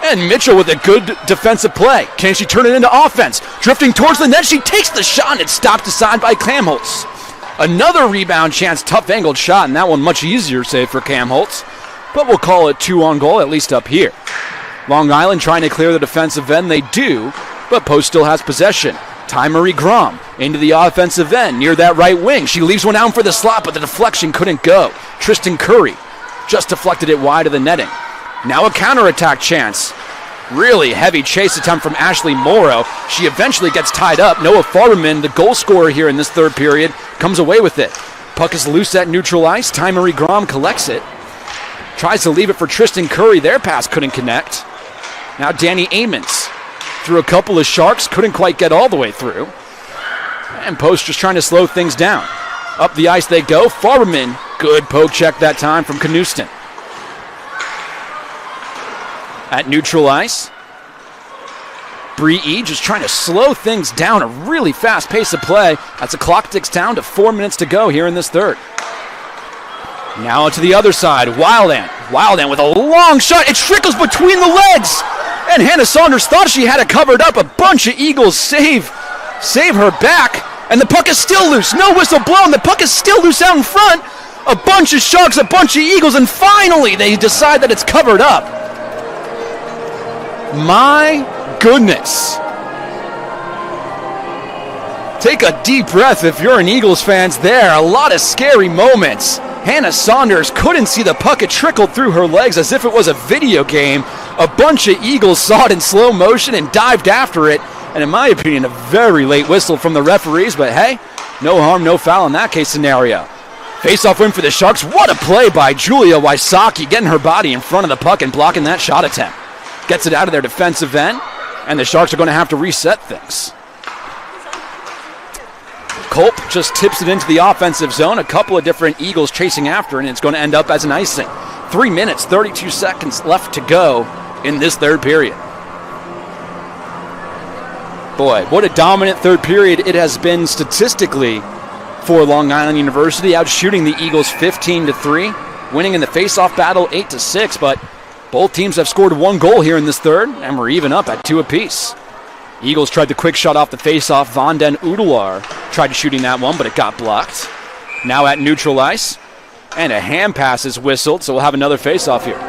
And Mitchell with a good defensive play. Can she turn it into offense? Drifting towards the net, she takes the shot and it's stopped aside by Kamholtz. Another rebound chance, tough angled shot, and that one much easier save for Kamholtz. But we'll call it 2 on goal, at least up here. Long Island trying to clear the defensive end. They do, but Post still has possession. Ty Marie Grom into the offensive end near that right wing. She leaves one down for the slot, but the deflection couldn't go. Tristan Curry just deflected it wide of the netting. Now a counterattack chance. Really heavy chase attempt from Ashley Morrow. She eventually gets tied up. Noah Farberman, the goal scorer here in this third period, comes away with it. Puck is loose at neutral ice. Ty Marie Grom collects it. Tries to leave it for Tristan Curry. Their pass couldn't connect. Now Danny Amons through a couple of Sharks, couldn't quite get all the way through. And Post just trying to slow things down. Up the ice they go. Farberman, good poke check that time from Knuston. At neutral ice, Bree E just trying to slow things down, a really fast pace of play. As the clock ticks down to 4 minutes to go here in this third. Now to the other side, Wildan. Wildan with a long shot. It trickles between the legs. And Hannah Saunders thought she had it covered up. A bunch of Eagles save her back. And the puck is still loose. No whistle blown. The puck is still loose out in front. A bunch of Sharks, a bunch of Eagles, and finally they decide that it's covered up. My goodness. Take a deep breath if you're an Eagles fan there. A lot of scary moments. Hannah Saunders couldn't see the puck. It trickled through her legs as if it was a video game. A bunch of Eagles saw it in slow motion and dived after it. And in my opinion, a very late whistle from the referees. But hey, no harm, no foul in that case scenario. Face-off win for the Sharks. What a play by Julia Wysocki, getting her body in front of the puck and blocking that shot attempt. Gets it out of their defensive end, and the Sharks are going to have to reset things. Culp just tips it into the offensive zone. A couple of different Eagles chasing after, and it's going to end up as an icing. 3 minutes, 32 seconds left to go in this third period. Boy, what a dominant third period it has been statistically for Long Island University, out shooting the Eagles 15-3, winning in the face-off battle 8-6, but both teams have scored one goal here in this third, and we're even up at 2 apiece. Eagles tried the quick shot off the face-off. Van den Udelar tried shooting that one, but it got blocked. Now at neutral ice, and a hand pass is whistled, so we'll have another face-off here.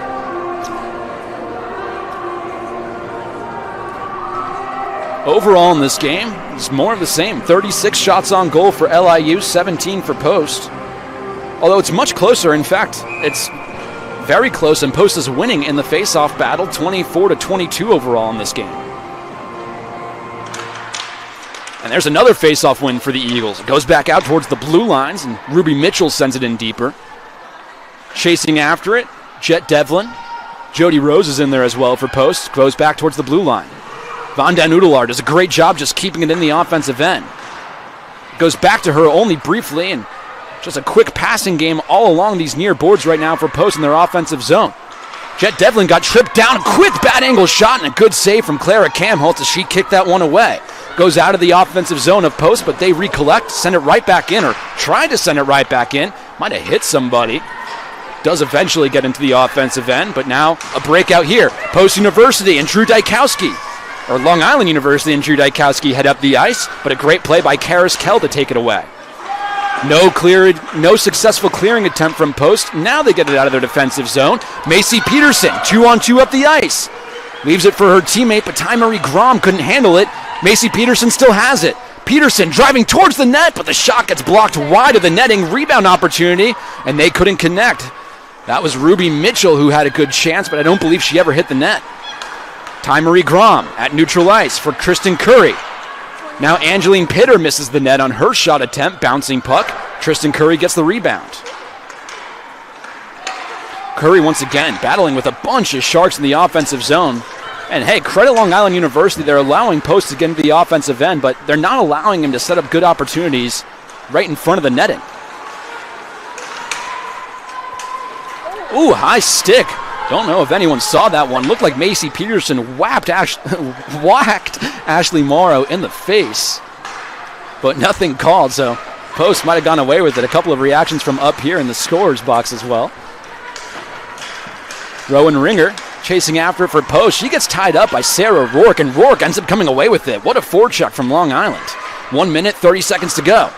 Overall in this game, it's more of the same. 36 shots on goal for LIU, 17 for Post. Although it's much closer. In fact, it's very close, and Post is winning in the face-off battle, 24-22 overall in this game. And there's another face-off win for the Eagles. It goes back out towards the blue lines, and Ruby Mitchell sends it in deeper. Chasing after it, Jet Devlin. Jody Rose is in there as well for Post. Goes back towards the blue line. Van den Udelar does a great job just keeping it in the offensive end. Goes back to her only briefly, and just a quick passing game all along these near boards right now for Post in their offensive zone. Jet Devlin got tripped down. A quick bad angle shot and a good save from Clara Kamholtz as she kicked that one away. Goes out of the offensive zone of Post, but they recollect, send it right back in, or tried to send it right back in. Might have hit somebody. Does eventually get into the offensive end, but now a breakout here. Post University and Drew Dykowski, or Long Island University and Drew Dykowski head up the ice, but a great play by Karis Kell to take it away. No successful clearing attempt from Post. Now they get it out of their defensive zone. Macy Peterson, 2-on-2 up the ice. Leaves it for her teammate, but Ty Marie Grom couldn't handle it. Macy Peterson still has it. Peterson driving towards the net, but the shot gets blocked wide of the netting. Rebound opportunity, and they couldn't connect. That was Ruby Mitchell who had a good chance, but I don't believe she ever hit the net. Ty Marie Grom at neutral ice for Tristan Curry. Now Angeline Pitter misses the net on her shot attempt, bouncing puck. Tristan Curry gets the rebound. Curry once again battling with a bunch of Sharks in the offensive zone. And hey, credit Long Island University, they're allowing Post to get into the offensive end, but they're not allowing him to set up good opportunities right in front of the netting. Ooh, high stick. Don't know if anyone saw that one. Looked like Macy Peterson whacked Ashley Morrow in the face, but nothing called, so Post might have gone away with it. A couple of reactions from up here in the scorer's box as well. Rowan Ringer chasing after it for Post. She gets tied up by Sarah Rourke, and Rourke ends up coming away with it. What a forecheck from Long Island. 1 minute, 30 seconds to go.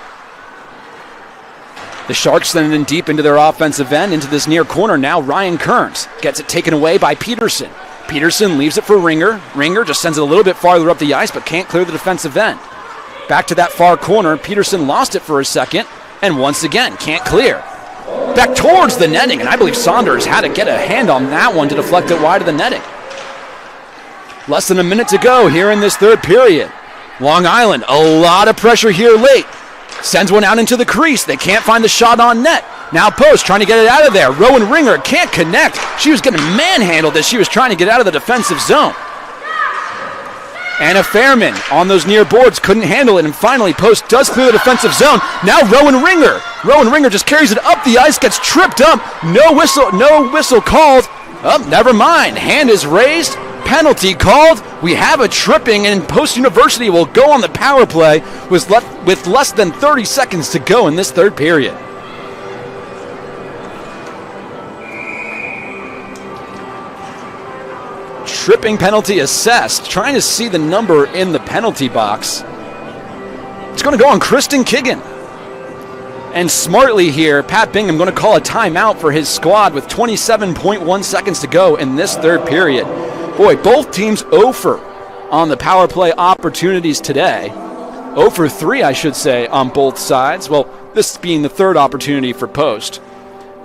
The Sharks send it in deep into their offensive end, into this near corner now. Ryan Kearns gets it taken away by Peterson. Peterson leaves it for Ringer. Ringer just sends it a little bit farther up the ice, but can't clear the defensive end. Back to that far corner. Peterson lost it for a second, and once again, can't clear. Back towards the netting, and I believe Saunders had to get a hand on that one to deflect it wide of the netting. Less than a minute to go here in this third period. Long Island, a lot of pressure here late. Sends one out into the crease. They can't find the shot on net. Now Post trying to get it out of there. Rowan Ringer can't connect. She was getting manhandled as she was trying to get out of the defensive zone. Anna Fairman on those near boards couldn't handle it, and finally Post does clear the defensive zone. Now Rowan Ringer. Rowan Ringer just carries it up the ice, gets tripped up. No whistle called. Oh, never mind. Hand is raised. Penalty called. We have a tripping, and Post University will go on the power play with less than 30 seconds to go in this third period. Tripping penalty assessed. Trying to see the number in the penalty box. It's going to go on Kristen Kiggin. And smartly here, Pat Bingham going to call a timeout for his squad with 27.1 seconds to go in this third period. Boy, both teams 0 for on the power play opportunities today. 0 for 3, I should say, on both sides. Well, this being the third opportunity for Post.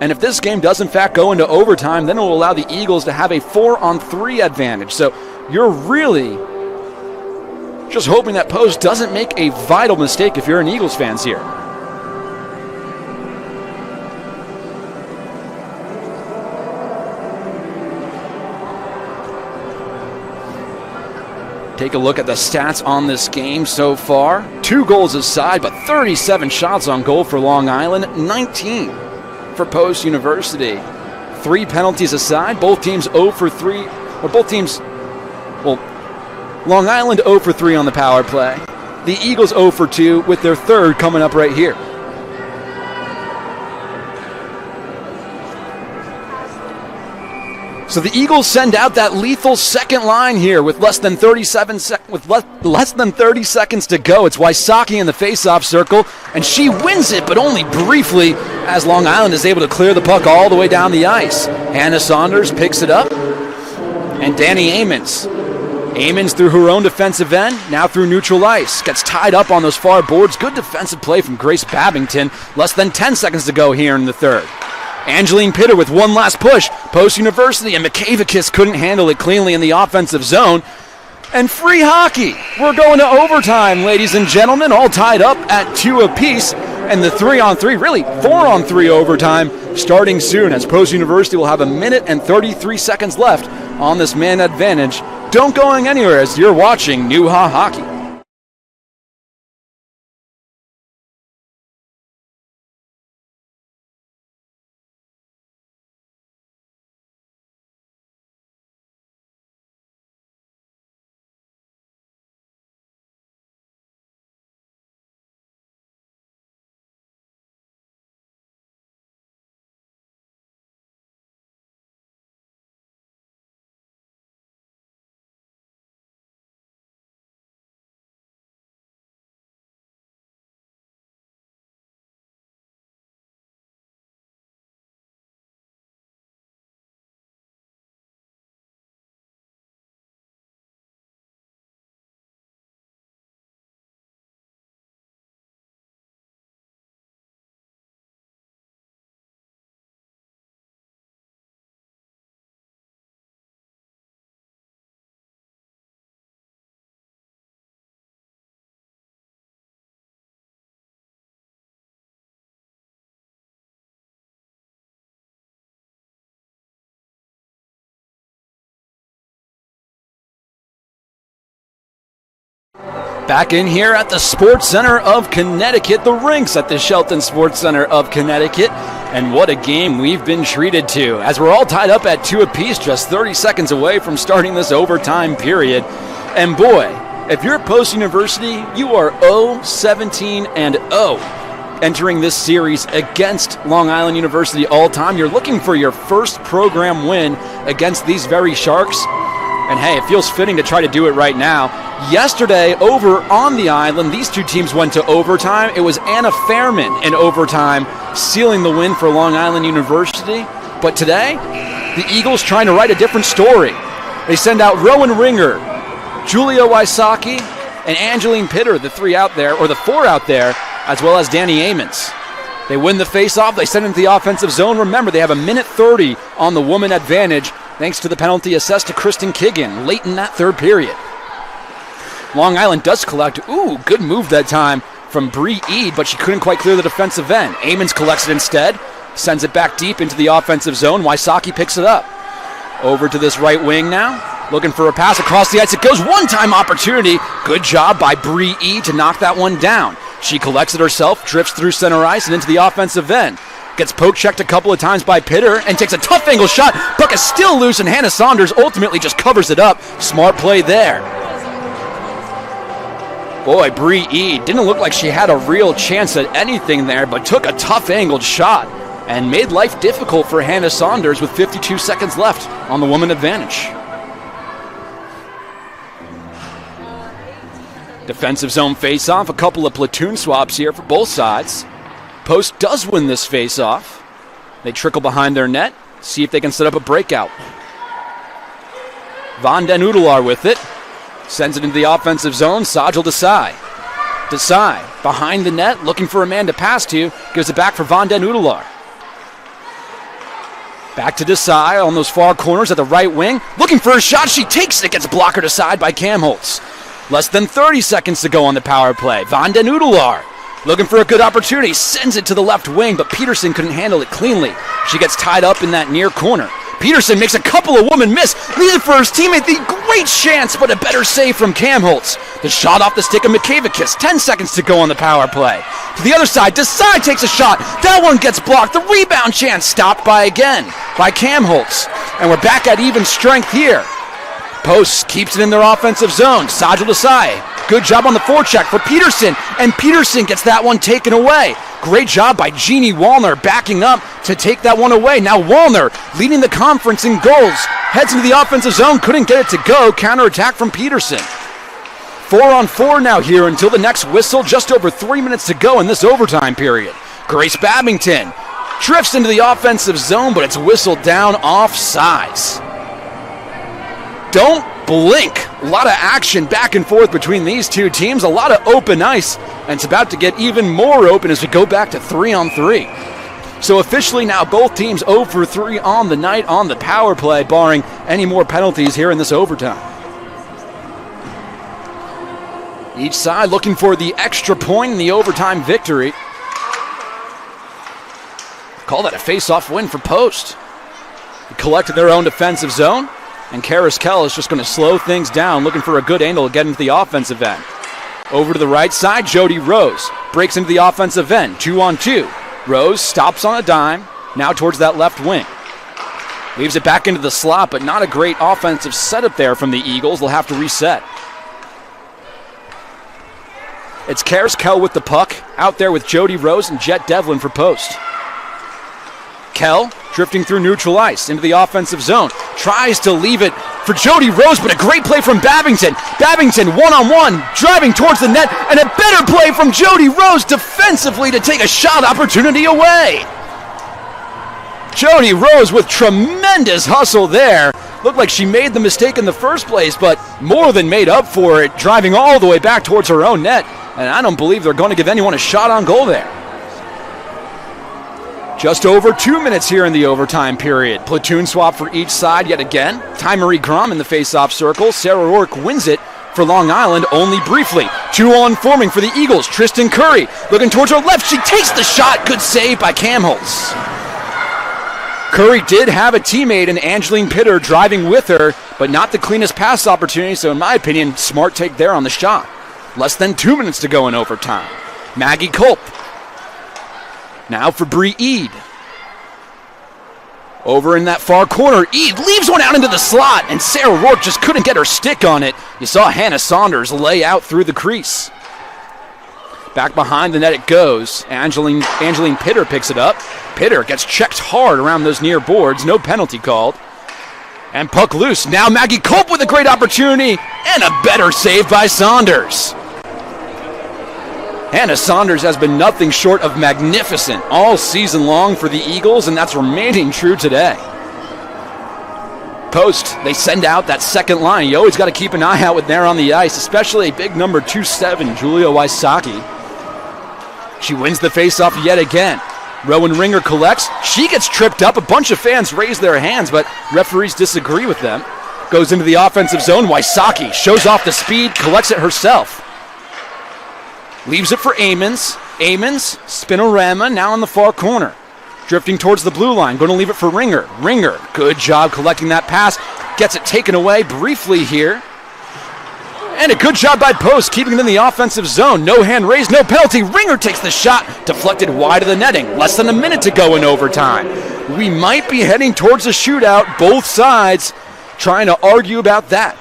And if this game does in fact go into overtime, then it will allow the Eagles to have a 4-on-3 advantage. So you're really just hoping that Post doesn't make a vital mistake if you're an Eagles fans here. Take a look at the stats on this game so far. 2 goals aside, but 37 shots on goal for Long Island, 19 for Post University. 3 penalties aside, both teams 0 for 3, or both teams, well, Long Island 0 for 3 on the power play. The Eagles 0 for 2 with their third coming up right here. So the Eagles send out that lethal second line here with less than 30 seconds to go. It's Wysocki in the face-off circle, and she wins it, but only briefly, as Long Island is able to clear the puck all the way down the ice. Hannah Saunders picks it up, and Danny Amons through her own defensive end, now through neutral ice. Gets tied up on those far boards. Good defensive play from Grace Babington. Less than 10 seconds to go here in the third. Angeline Pitter with one last push. Post University and McCavicus couldn't handle it cleanly in the offensive zone. And free hockey. We're going to overtime, ladies and gentlemen, all tied up at 2 apiece. And the 3-on-3, really 4-on-3 overtime starting soon, as Post University will have 1 minute and 33 seconds left on this man advantage. Don't going anywhere as you're watching New-Ha Hockey. Back in here at the Sports Center of Connecticut, the rinks at the Shelton Sports Center of Connecticut. And what a game we've been treated to, as we're all tied up at 2 apiece, just 30 seconds away from starting this overtime period. And boy, if you're Post University, you are 0-17-0 entering this series against Long Island University all time. You're looking for your first program win against these very Sharks. And hey, it feels fitting to try to do it right now. Yesterday, over on the island, these two teams went to overtime. It was Anna Fairman in overtime, sealing the win for Long Island University. But today, the Eagles trying to write a different story. They send out Rowan Ringer, Julia Wysocki, and Angeline Pitter, the 4 out there, as well as Danny Amons. They win the face-off. They send it into the offensive zone. Remember, they have 1 minute 30 on the woman advantage, thanks to the penalty assessed to Kristen Kiggin late in that third period. Long Island does collect. Ooh, good move that time from Bree Eade, but she couldn't quite clear the defensive end. Amons collects it instead, sends it back deep into the offensive zone. Wysocki picks it up. Over to this right wing now, looking for a pass across the ice. It goes, one-time opportunity. Good job by Bree Eade to knock that one down. She collects it herself, drifts through center ice and into the offensive end. Gets poke-checked a couple of times by Pitter and takes a tough angle shot. Puck is still loose, and Hannah Saunders ultimately just covers it up. Smart play there. Boy, Bree Eade didn't look like she had a real chance at anything there, but took a tough angled shot and made life difficult for Hannah Saunders with 52 seconds left on the woman advantage. Defensive zone face-off, a couple of platoon swaps here for both sides. Post does win this face-off. They trickle behind their net, see if they can set up a breakout. Van den Udelaar with it. Sends it into the offensive zone. Sajal Desai. Desai behind the net, looking for a man to pass to. Gives it back for Van den Udelaar. Back to Desai on those far corners at the right wing. Looking for a shot. She takes it. Gets blockered aside by Cam Holtz. Less than 30 seconds to go on the power play. Van den Udelaar looking for a good opportunity. Sends it to the left wing, but Peterson couldn't handle it cleanly. She gets tied up in that near corner. Peterson makes a couple of women miss. Leaves it for his teammate. The great chance, but a better save from Cam Holtz. The shot off the stick of McCavickis. 10 seconds to go on the power play. To the other side, Desai takes a shot. That one gets blocked. The rebound chance stopped by Cam Holtz. And we're back at even strength here. Post keeps it in their offensive zone. Sajal Desai. Good job on the forecheck for Peterson. And Peterson gets that one taken away. Great job by Jeannie Wallner backing up to take that one away. Now Wallner leading the conference in goals. Heads into the offensive zone. Couldn't get it to go. Counterattack from Peterson. 4-on-4 now here until the next whistle. Just over 3 minutes to go in this overtime period. Grace Babington drifts into the offensive zone, but it's whistled down offsides. Don't blink. A lot of action back and forth between these two teams. A lot of open ice. And it's about to get even more open as we go back to 3-on-3. So officially now both teams 0 for 3 on the night on the power play, barring any more penalties here in this overtime. Each side looking for the extra point in the overtime victory. Call that a face-off win for Post. They collected their own defensive zone. And Karis Kell is just going to slow things down, looking for a good angle to get into the offensive end. Over to the right side, Jody Rose breaks into the offensive end, 2-on-2. Rose stops on a dime, now towards that left wing. Leaves it back into the slot, but not a great offensive setup there from the Eagles. They'll have to reset. It's Karis Kell with the puck, out there with Jody Rose and Jet Devlin for Post. Kell drifting through neutral ice into the offensive zone. Tries to leave it for Jody Rose, but a great play from Babington. Babington one-on-one, driving towards the net, and a better play from Jody Rose defensively to take a shot opportunity away. Jody Rose with tremendous hustle there. Looked like she made the mistake in the first place, but more than made up for it, driving all the way back towards her own net. And I don't believe they're going to give anyone a shot on goal there. Just over 2 minutes here in the overtime period. Platoon swap for each side yet again. Ty Marie Grom in the face-off circle. Sarah Rourke wins it for Long Island only briefly. 2-on forming for the Eagles. Tristan Curry looking towards her left. She takes the shot. Good save by Cam Holtz. Curry did have a teammate in Angeline Pitter driving with her, but not the cleanest pass opportunity, so in my opinion, smart take there on the shot. Less than 2 minutes to go in overtime. Maggie Culp. Now for Bree Eade. Over in that far corner, Eade leaves one out into the slot, and Sarah Rourke just couldn't get her stick on it. You saw Hannah Saunders lay out through the crease. Back behind the net it goes. Angeline Pitter picks it up. Pitter gets checked hard around those near boards. No penalty called. And puck loose. Now Maggie Culp with a great opportunity, and a better save by Saunders. Hannah Saunders has been nothing short of magnificent all season long for the Eagles, and that's remaining true today. Post, they send out that second line. You always got to keep an eye out with there on the ice, especially a big number 2-7, Julia Wysocki. She wins the faceoff yet again. Rowan Ringer collects. She gets tripped up. A bunch of fans raise their hands, but referees disagree with them. Goes into the offensive zone. Wysocki shows off the speed, collects it herself. Leaves it for Amons. Amons, spinorama, now in the far corner. Drifting towards the blue line. Going to leave it for Ringer. Ringer, good job collecting that pass. Gets it taken away briefly here. And a good job by Post, keeping it in the offensive zone. No hand raised, no penalty. Ringer takes the shot, deflected wide of the netting. Less than a minute to go in overtime. We might be heading towards a shootout. Both sides trying to argue about that.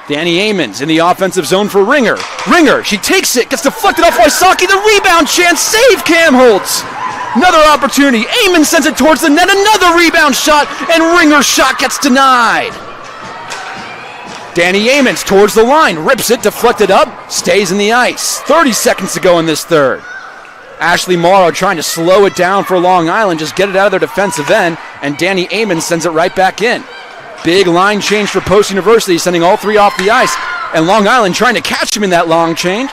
Danny Amons in the offensive zone for Ringer. Ringer, she takes it, gets deflected off Wysocki. The rebound chance, save Cam Holtz. Another opportunity. Amons sends it towards the net. Another rebound shot, and Ringer's shot gets denied. Danny Amons towards the line, rips it, deflected up, stays in the ice. 30 seconds to go in this third. Ashley Morrow trying to slow it down for Long Island, just get it out of their defensive end, and Danny Amons sends it right back in. Big line change for Post University, sending all three off the ice. And Long Island trying to catch him in that long change,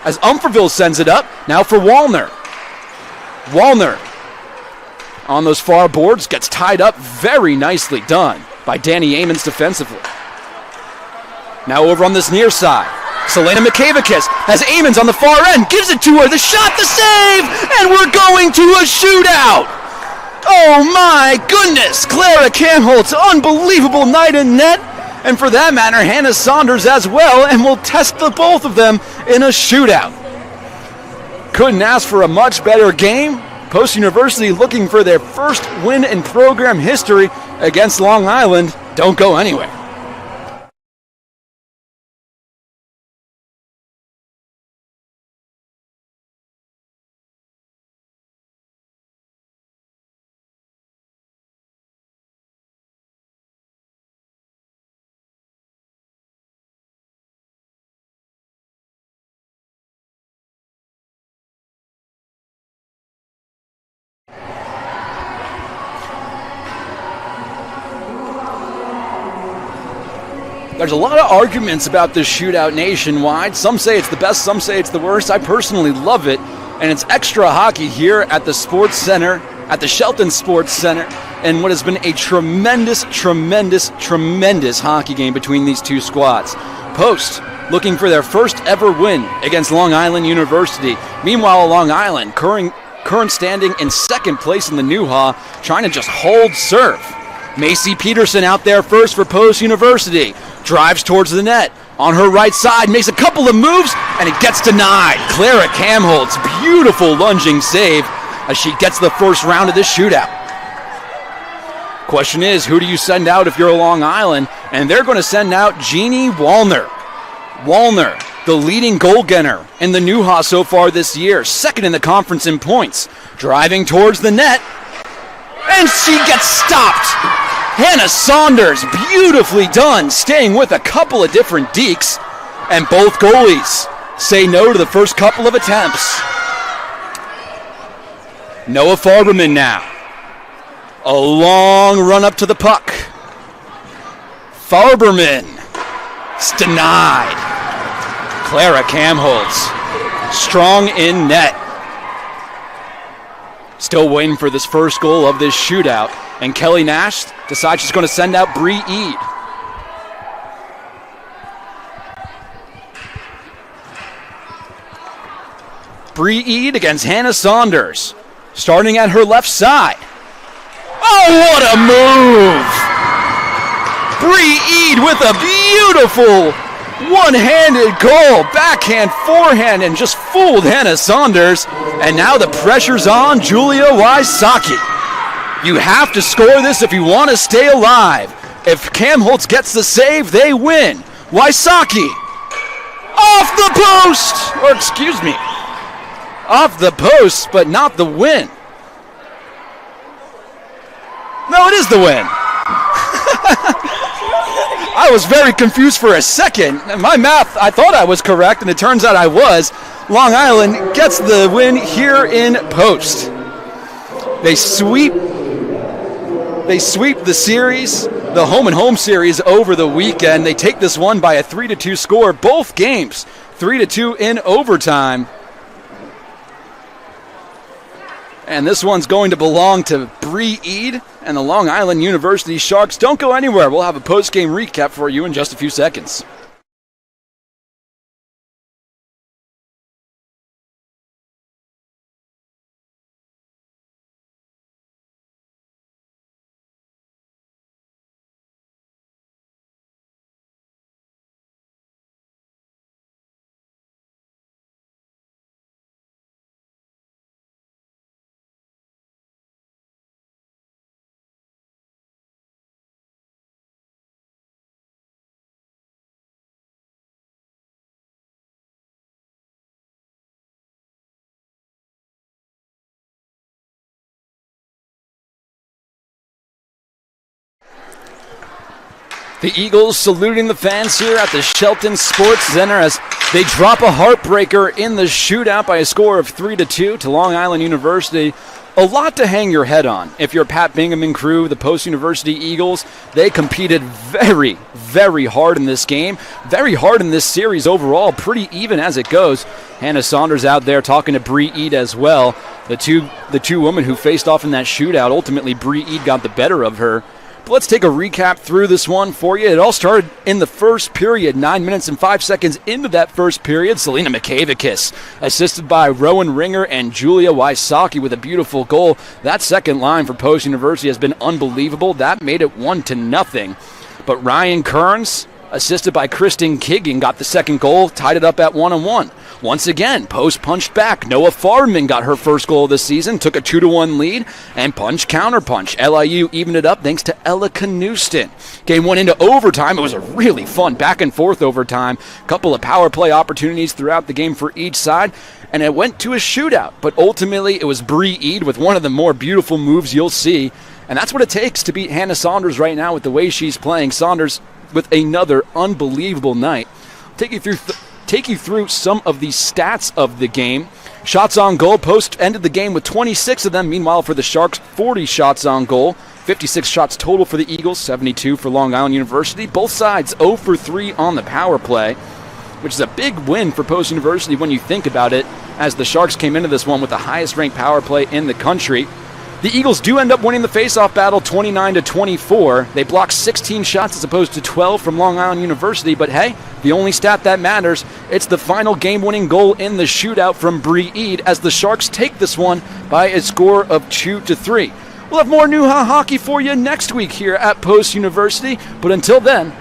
as Umferville sends it up. Now for Wallner. Wallner on those far boards, gets tied up. Very nicely done by Danny Amons defensively. Now over on this near side, Selena Mikavicus has Amons on the far end, gives it to her, the shot, the save, and we're going to a shootout. Oh my goodness, Clara Kamholtz, unbelievable night in net, and for that matter, Hannah Saunders as well, and we'll test the both of them in a shootout. Couldn't ask for a much better game. Post University looking for their first win in program history against Long Island. Don't go anywhere. There's a lot of arguments about this shootout nationwide. Some say it's the best, some say it's the worst. I personally love it, and it's extra hockey here at the Sports Center, at the Shelton Sports Center, and what has been a tremendous hockey game between these two squads. Post looking for their first ever win against Long Island University. Meanwhile, Long Island, current standing in second place in the Newha, trying to just hold serve. Macy Peterson out there first for Post University. Drives towards the net. On her right side, makes a couple of moves, and it gets denied. Clara Kamholtz, beautiful lunging save as she gets the first round of this shootout. Question is, who do you send out if you're Long Island? And they're going to send out Jeannie Wallner. Wallner, the leading goal getter in the Newha so far this year, second in the conference in points. Driving towards the net, and she gets stopped. Hannah Saunders, beautifully done, staying with a couple of different dekes, and both goalies say no to the first couple of attempts. Noah Farberman now. A long run up to the puck. Farberman. It's denied. Clara Kamholtz, strong in net. Still waiting for this first goal of this shootout. And Kelly Nash decides she's going to send out Bree Eade. Bree Eade against Hannah Saunders. Starting at her left side. Oh, what a move! Bree Eade with a beautiful one-handed goal. Backhand, forehand, and just fooled Hannah Saunders. And now the pressure's on Julia Wysocki. You have to score this if you want to stay alive. If Kamholtz gets the save, they win. Wysocki, off the post! Or excuse me, off the post, but not the win. No, it is the win. I was very confused for a second. My math, I thought I was correct, and it turns out I was. Long Island gets the win here in Post. They sweep the series, the home series over the weekend. They take this one by a 3-2 score. Both games 3-2 in overtime. And this one's going to belong to Bree Eade and the Long Island University Sharks. Don't go anywhere. We'll have a post-game recap for you in just a few seconds. The Eagles saluting the fans here at the Shelton Sports Center as they drop a heartbreaker in the shootout by a score of 3-2 to Long Island University. A lot to hang your head on. If you're Pat Bingham and crew, the Post University Eagles, they competed very, very hard in this game. Very hard in this series overall. Pretty even as it goes. Hannah Saunders out there talking to Bree Eade as well. The two women who faced off in that shootout, ultimately Bree Eid got the better of her. But let's take a recap through this one for you. It all started in the first period, 9 minutes and 5 seconds into that first period. Selena Mikavakis, assisted by Rowan Ringer and Julia Wysocki with a beautiful goal. That second line for Post University has been unbelievable. That made it 1-0. But Ryan Kearns, assisted by Kristen Kiggin, got the second goal, tied it up at 1-1. Once again, Post punched back. Noah Farman got her first goal of the season, took a 2-1 lead, and counterpunch. LIU evened it up thanks to Ella Knuston. Game went into overtime. It was a really fun back-and-forth overtime. Couple of power play opportunities throughout the game for each side, and it went to a shootout. But ultimately, it was Bree Eid with one of the more beautiful moves you'll see, and that's what it takes to beat Hannah Saunders right now with the way she's playing. Saunders with another unbelievable night. Take you through some of the stats of the game. Shots on goal. Post ended the game with 26 of them. Meanwhile, for the Sharks, 40 shots on goal. 56 shots total for the Eagles, 72 for Long Island University. Both sides 0 for 3 on the power play, which is a big win for Post University when you think about it, as the Sharks came into this one with the highest-ranked power play in the country. The Eagles do end up winning the faceoff battle 29-24. They blocked 16 shots as opposed to 12 from Long Island University, but hey, the only stat that matters, it's the final game-winning goal in the shootout from Bree Eid as the Sharks take this one by a score of 2-3. We'll have more New Ha hockey for you next week here at Post University, but until then,